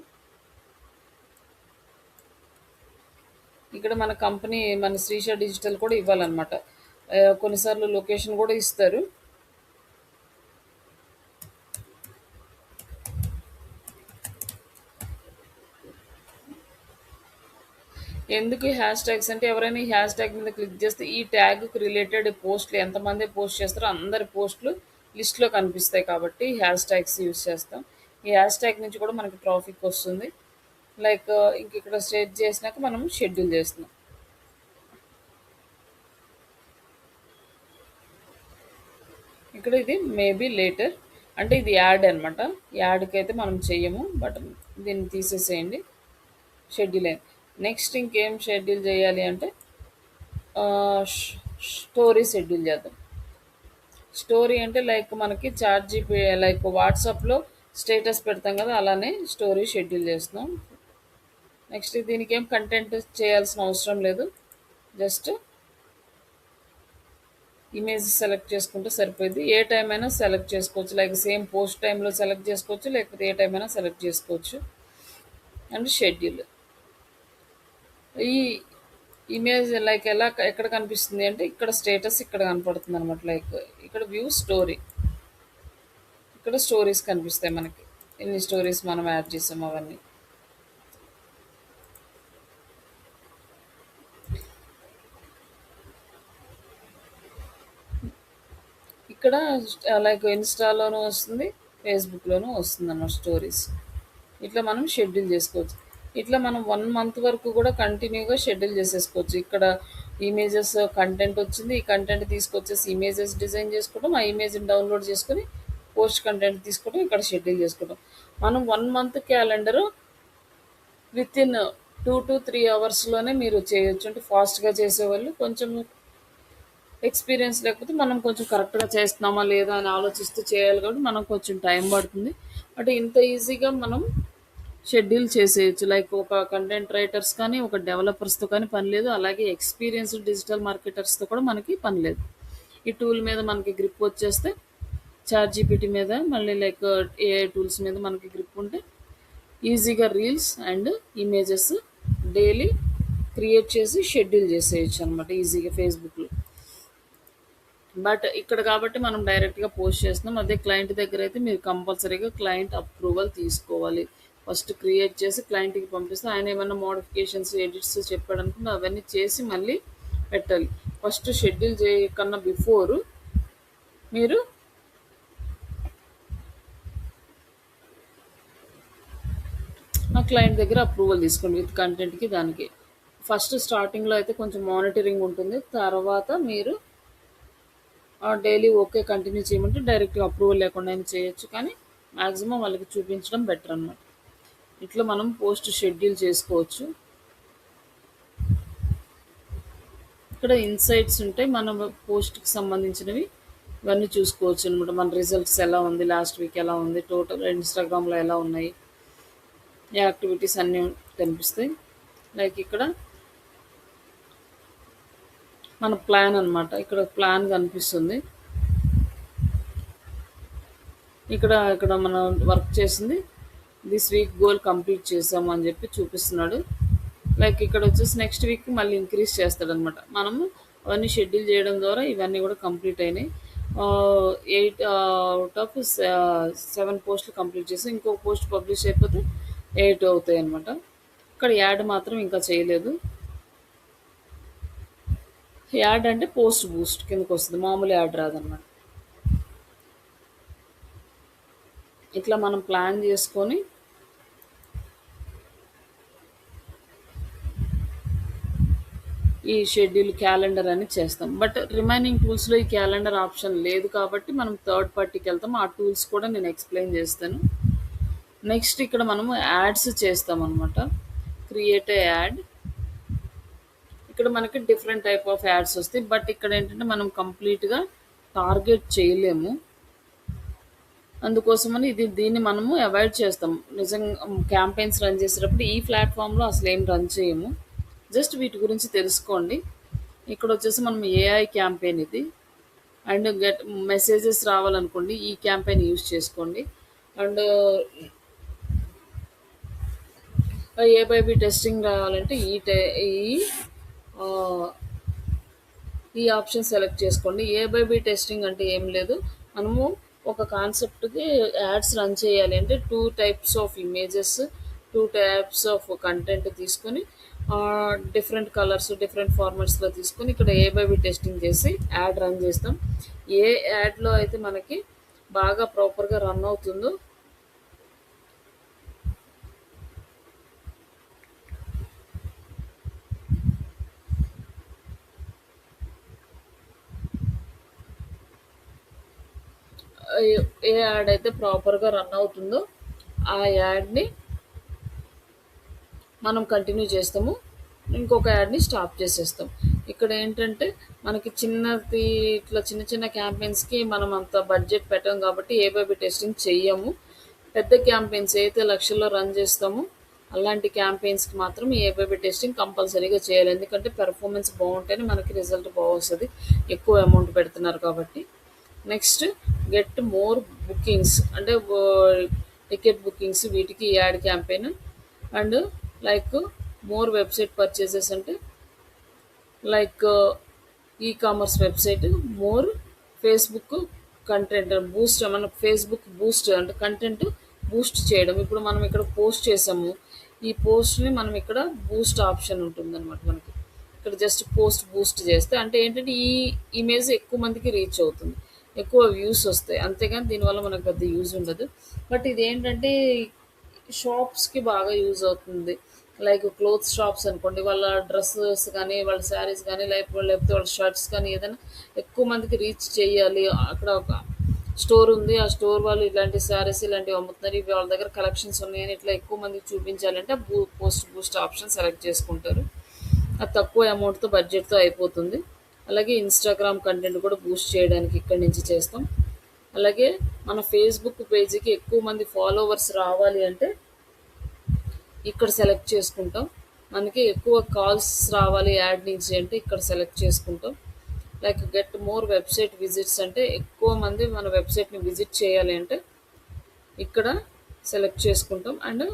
ఇక్కడ మన కంపెనీ, మన శ్రీష డిజిటల్ కూడా ఇవ్వాలన్నమాట. కొన్నిసార్లు లొకేషన్ కూడా ఇస్తారు. ఎందుకు హ్యాష్ ట్యాగ్స్ అంటే, ఎవరైనా ఈ హ్యాష్ ట్యాగ్ మీద క్లిక్ చేస్తే ఈ ట్యాగ్కి రిలేటెడ్ పోస్టులు ఎంతమంది పోస్ట్ చేస్తారో అందరి పోస్టులు లిస్ట్లో కనిపిస్తాయి. కాబట్టి హ్యాష్ ట్యాగ్స్ యూజ్ చేస్తాం. ఈ హ్యాష్ ట్యాగ్ నుంచి కూడా మనకి ట్రాఫిక్ వస్తుంది. లైక్ ఇంక ఇక్కడ స్టేట్ చేసినాక మనం షెడ్యూల్ చేస్తున్నాం. ఇక్కడ ఇది మేబీ లేటర్ అంటే ఇది యాడ్ అనమాట. యాడ్కి అయితే మనం చెయ్యము, బట్ దీన్ని తీసేసేయండి. షెడ్యూల్ అయింది. నెక్స్ట్ ఇంకేం షెడ్యూల్ చేయాలి అంటే స్టోరీ షెడ్యూల్ చేద్దాం. స్టోరీ అంటే లైక్ మనకి చాట్ జీపీ, లైక్ వాట్సాప్లో స్టేటస్ పెడతాం కదా, అలానే స్టోరీ షెడ్యూల్ చేస్తున్నాం. నెక్స్ట్ దీనికి ఏం కంటెంట్ చేయాల్సిన అవసరం లేదు, జస్ట్ ఇమేజ్ సెలెక్ట్ చేసుకుంటే సరిపోయింది. ఏ టైం అయినా సెలెక్ట్ చేసుకోవచ్చు. లైక్ సేమ్ పోస్ట్ టైంలో సెలెక్ట్ చేసుకోవచ్చు, లేకపోతే ఏ టైం అయినా సెలెక్ట్ చేసుకోవచ్చు. అండ్ షెడ్యూల్, ఈ ఇమేజ్ లైక్ ఎక్కడ కనిపిస్తుంది అంటే ఇక్కడ స్టేటస్ ఇక్కడ కనపడుతుంది అనమాట. లైక్ ఇక్కడ వ్యూ స్టోరీ, ఇక్కడ స్టోరీస్ కనిపిస్తాయి మనకి, ఎన్ని స్టోరీస్ మనం యాడ్ చేసాం అవన్నీ. ఇక్కడ లైక్ ఇన్స్టాలోనూ వస్తుంది, ఫేస్బుక్లోనూ వస్తుంది అన్నమాట స్టోరీస్. ఇట్లా మనం షెడ్యూల్ చేసుకోవచ్చు. ఇట్లా మనం 1 month వరకు కూడా కంటిన్యూగా షెడ్యూల్ చేసేసుకోవచ్చు. ఇక్కడ ఇమేజెస్ కంటెంట్ వచ్చింది, ఈ కంటెంట్ తీసుకొచ్చేసి ఇమేజెస్ డిజైన్ చేసుకోవడం, ఆ ఇమేజ్ని డౌన్లోడ్ చేసుకొని పోస్ట్ కంటెంట్ తీసుకోవడం, ఇక్కడ షెడ్యూల్ చేసుకోవడం. మనం 1 month calendar with in 2 to 3 hours మీరు చేయొచ్చు. అంటే ఫాస్ట్గా చేసేవాళ్ళు, కొంచెం ఎక్స్పీరియన్స్ లేకపోతే మనం కొంచెం కరెక్ట్గా చేస్తున్నామా లేదా అని ఆలోచిస్తూ చేయాలి కాబట్టి మనం కొంచెం టైం పడుతుంది. అంటే ఇంత ఈజీగా మనం షెడ్యూల్ చేసేయచ్చు. లైక్ ఒక కంటెంట్ రైటర్స్ కానీ, ఒక డెవలపర్స్‌తో కానీ పని లేదు. అలాగే ఎక్స్‌పీరియన్స్‌డ్ డిజిటల్ మార్కెటర్స్‌తో కూడా మనకి పని లేదు. ఈ టూల్ మీద మనకి గ్రిప్ వచ్చేస్తే చాట్‌జీపీటీ మీద మళ్ళీ లైక్ ఏఐ టూల్స్ మీద మనకి గ్రిప్ ఉంటే ఈజీగా reels and images daily create చేసి షెడ్యూల్ చేసేయచ్చు అనమాట ఈజీగా ఫేస్‌బుక్‌లో. బట్ ఇక్కడ కాబట్టి మనం డైరెక్ట్‌గా పోస్ట్ చేస్తున్నాం. అదే క్లయింట్ దగ్గర అయితే మీరు కంపల్సరీగా క్లయింట్ అప్రూవల్ తీసుకోవాలి. ఫస్ట్ క్రియేట్ చేసి క్లయింట్‌కి పంపిస్తే ఆయన ఏమన్నా మోడిఫికేషన్స్, ఎడిట్స్ చెప్పాడనుకుంటే అవన్నీ చేసి మళ్ళీ పెట్టాలి. ఫస్ట్ షెడ్యూల్ చేయకన్నా బిఫోరు మీరు ఆ క్లయింట్ దగ్గర అప్రూవల్ తీసుకోండి విత్ కంటెంట్‌కి దానికి. ఫస్ట్ స్టార్టింగ్‌లో అయితే కొంచెం మానిటరింగ్ ఉంటుంది. తర్వాత మీరు డైలీ ఓకే కంటిన్యూ చేయమంటే డైరెక్ట్‌గా అప్రూవల్ లేకుండా అయినా చేయొచ్చు. కానీ మాక్సిమం వాళ్ళకి చూపించడం బెటర్ అనమాట. ఇట్లా మనం పోస్ట్ షెడ్యూల్ చేసుకోవచ్చు. ఇక్కడ ఇన్సైట్స్ ఉంటాయి. మన పోస్ట్‌కి సంబంధించినవి ఇవన్నీ చూసుకోవచ్చు అనమాట. మన రిజల్ట్స్ ఎలా ఉంది, లాస్ట్ వీక్ ఎలా ఉంది, టోటల్ ఇన్‌స్టాగ్రామ్‌లో ఎలా ఉన్నాయి, యాక్టివిటీస్ అన్నీ కనిపిస్తాయి. లైక్ ఇక్కడ మన ప్లాన్ అనమాట. ఇక్కడ ప్లాన్ కనిపిస్తుంది. ఇక్కడ ఇక్కడ మనం వర్క్ చేసింది దిస్ వీక్ గోల్ కంప్లీట్ చేసాము అని చెప్పి చూపిస్తున్నాడు. లైక్ ఇక్కడ వచ్చేసి నెక్స్ట్ వీక్ మళ్ళీ ఇంక్రీజ్ చేస్తాడనమాట. మనము అవన్నీ షెడ్యూల్ చేయడం ద్వారా ఇవన్నీ కూడా కంప్లీట్ అయినాయి. 8 అవుట్ ఆఫ్ 7 పోస్టులు కంప్లీట్ చేసి ఇంకో పోస్ట్ పబ్లిష్ అయిపోతే 8 అవుతాయి అనమాట. ఇక్కడ యాడ్ మాత్రం ఇంకా చేయలేదు. యాడ్ అంటే పోస్ట్ బూస్ట్ కిందకు వస్తుంది, మామూలు యాడ్ రాదనమాట. ఇట్లా మనం ప్లాన్ చేసుకొని ఈ షెడ్యూల్ క్యాలెండర్ అని చేస్తాం. బట్ రిమైనింగ్ టూల్స్లో ఈ క్యాలెండర్ ఆప్షన్ లేదు కాబట్టి మనం థర్డ్ పార్టీకి వెళ్తాం. ఆ టూల్స్ కూడా నేను ఎక్స్ప్లెయిన్ చేస్తాను. నెక్స్ట్ ఇక్కడ మనము యాడ్స్ చేస్తాం అనమాట. Create a add. ఇక్కడ మనకి డిఫరెంట్ టైప్ ఆఫ్ యాడ్స్ వస్తాయి. బట్ ఇక్కడ ఏంటంటే మనం కంప్లీట్గా టార్గెట్ చేయలేము. అందుకోసమని దీన్ని మనము అవాయిడ్ చేస్తాం. నిజంగా క్యాంపెయిన్స్ రన్ చేసేటప్పుడు ఈ ప్లాట్ఫామ్లో అసలు ఏం రన్ చేయము. జస్ట్ వీటి గురించి తెలుసుకోండి. ఇక్కడ వచ్చేసి మనం ఏఐ క్యాంపెయిన్ ఇది. అండ్ గెట్ మెసేజెస్ రావాలనుకోండి ఈ క్యాంపెయిన్ యూజ్ చేసుకోండి. అండ్ ఏ బైబీ టెస్టింగ్ రావాలంటే ఆ, ఈ ఆప్షన్ సెలెక్ట్ చేసుకోండి. ఏ బైబీ టెస్టింగ్ అంటే ఏం లేదు, మనము ఒక కాన్సెప్ట్కి యాడ్స్ రన్ చేయాలి అంటే 2 types of images, 2 types of content తీసుకొని డిఫరెంట్ కలర్స్, డిఫరెంట్ ఫార్మాట్స్లో తీసుకొని ఇక్కడ ఏ బైబీ టెస్టింగ్ చేసి యాడ్ రన్ చేస్తాం. ఏ యాడ్లో అయితే మనకి బాగా ప్రాపర్గా రన్ అవుతుందో ఏ యాడ్ అయితే ప్రాపర్గా రన్ అవుతుందో ఆ యాడ్ని మనం కంటిన్యూ చేస్తాము. ఇంకొక యాడ్ని స్టాప్ చేసేస్తాం. ఇక్కడ ఏంటంటే మనకి ఇట్లా చిన్న చిన్న క్యాంపెయిన్స్కి మనం అంత బడ్జెట్ పెట్టాం కాబట్టి ఏ బైబీ టెస్టింగ్ చెయ్యము. పెద్ద క్యాంపెయిన్స్ అయితే లక్షల్లో రన్ చేస్తాము అలాంటి క్యాంపెయిన్స్కి మాత్రం ఏ బైబీ టెస్టింగ్ కంపల్సరీగా చేయాలి. ఎందుకంటే పెర్ఫార్మెన్స్ బాగుంటేనే మనకి రిజల్ట్ బాగొస్తుంది, ఎక్కువ అమౌంట్ పెడుతున్నారు కాబట్టి. నెక్స్ట్ గెట్ మోర్ బుకింగ్స్ అంటే టికెట్ బుకింగ్స్, వీటికి ad campaign. And like more website purchases అంటే like ecommerce website, more Facebook content boost, మన ఫేస్బుక్ బూస్ట్ అంటే కంటెంట్ బూస్ట్ చేయడం. ఇప్పుడు మనం ఇక్కడ పోస్ట్ చేసాము, ఈ పోస్ట్ని మనం ఇక్కడ బూస్ట్ ఆప్షన్ ఉంటుందన్నమాట. మనకి ఇక్కడ జస్ట్ పోస్ట్ బూస్ట్ చేస్తే అంటే ఏంటంటే ఈ ఇమేజ్ ఎక్కువ మందికి రీచ్ అవుతుంది, ఎక్కువ వ్యూస్ వస్తాయి. అంతేగాని దీనివల్ల మనకు పెద్ద యూజ్ ఉండదు. బట్ ఇది ఏంటంటే షాప్స్కి బాగా యూజ్ అవుతుంది. లైక్ క్లోత్స్ షాప్స్ అనుకోండి, వాళ్ళ డ్రెస్సెస్ కానీ, వాళ్ళ శారీస్ కానీ, లేకపోతే వాళ్ళ షర్ట్స్ కానీ ఏదైనా ఎక్కువ మందికి రీచ్ చేయాలి. అక్కడ ఒక స్టోర్ ఉంది, ఆ స్టోర్ వాళ్ళు ఇలాంటి శారీస్ ఇలాంటివి అమ్ముతున్నారు, ఇవి వాళ్ళ దగ్గర కలెక్షన్స్ ఉన్నాయని ఇట్లా ఎక్కువ మందికి చూపించాలంటే పోస్ట్ బూస్ట్ ఆప్షన్ సెలెక్ట్ చేసుకుంటారు. అది తక్కువ అమౌంట్తో బడ్జెట్తో అయిపోతుంది. అలాగే ఇన్స్టాగ్రామ్ కంటెంట్ కూడా బూస్ట్ చేయడానికి ఇక్కడి నుంచి చేస్తాం. అలాగే మన ఫేస్బుక్ పేజీకి ఎక్కువ మంది ఫాలోవర్స్ రావాలి అంటే ఇక్కడ సెలెక్ట్ చేసుకుంటాం. మనకి ఎక్కువ కాల్స్ రావాలి యాడ్ నుంచి అంటే ఇక్కడ సెలెక్ట్ చేసుకుంటాం. Like get more website visits అంటే ఎక్కువ మంది మన వెబ్సైట్ని విజిట్ చేయాలి అంటే ఇక్కడ సెలెక్ట్ చేసుకుంటాం. అండ్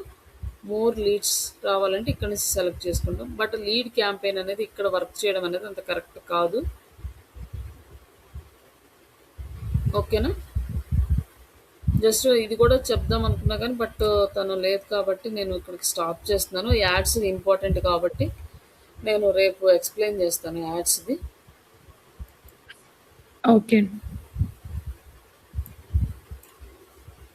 మోర్ లీడ్స్ రావాలంటే ఇక్కడ నుంచి సెలెక్ట్ చేసుకుంటాం. బట్ లీడ్ క్యాంపెయిన్ అనేది ఇక్కడ వర్క్ చేయడం అనేది అంత కరెక్ట్ కాదు. ఓకేనా, జస్ట్ ఇది కూడా చెప్దాం అనుకున్నా కానీ బట్ తను లేదు కాబట్టి నేను ఇక్కడికి స్టాప్ చేస్తున్నాను. యాడ్స్ ఇంపార్టెంట్ కాబట్టి నేను రేపు ఎక్స్ప్లెయిన్ చేస్తాను యాడ్స్ది.
ఓకే అండి.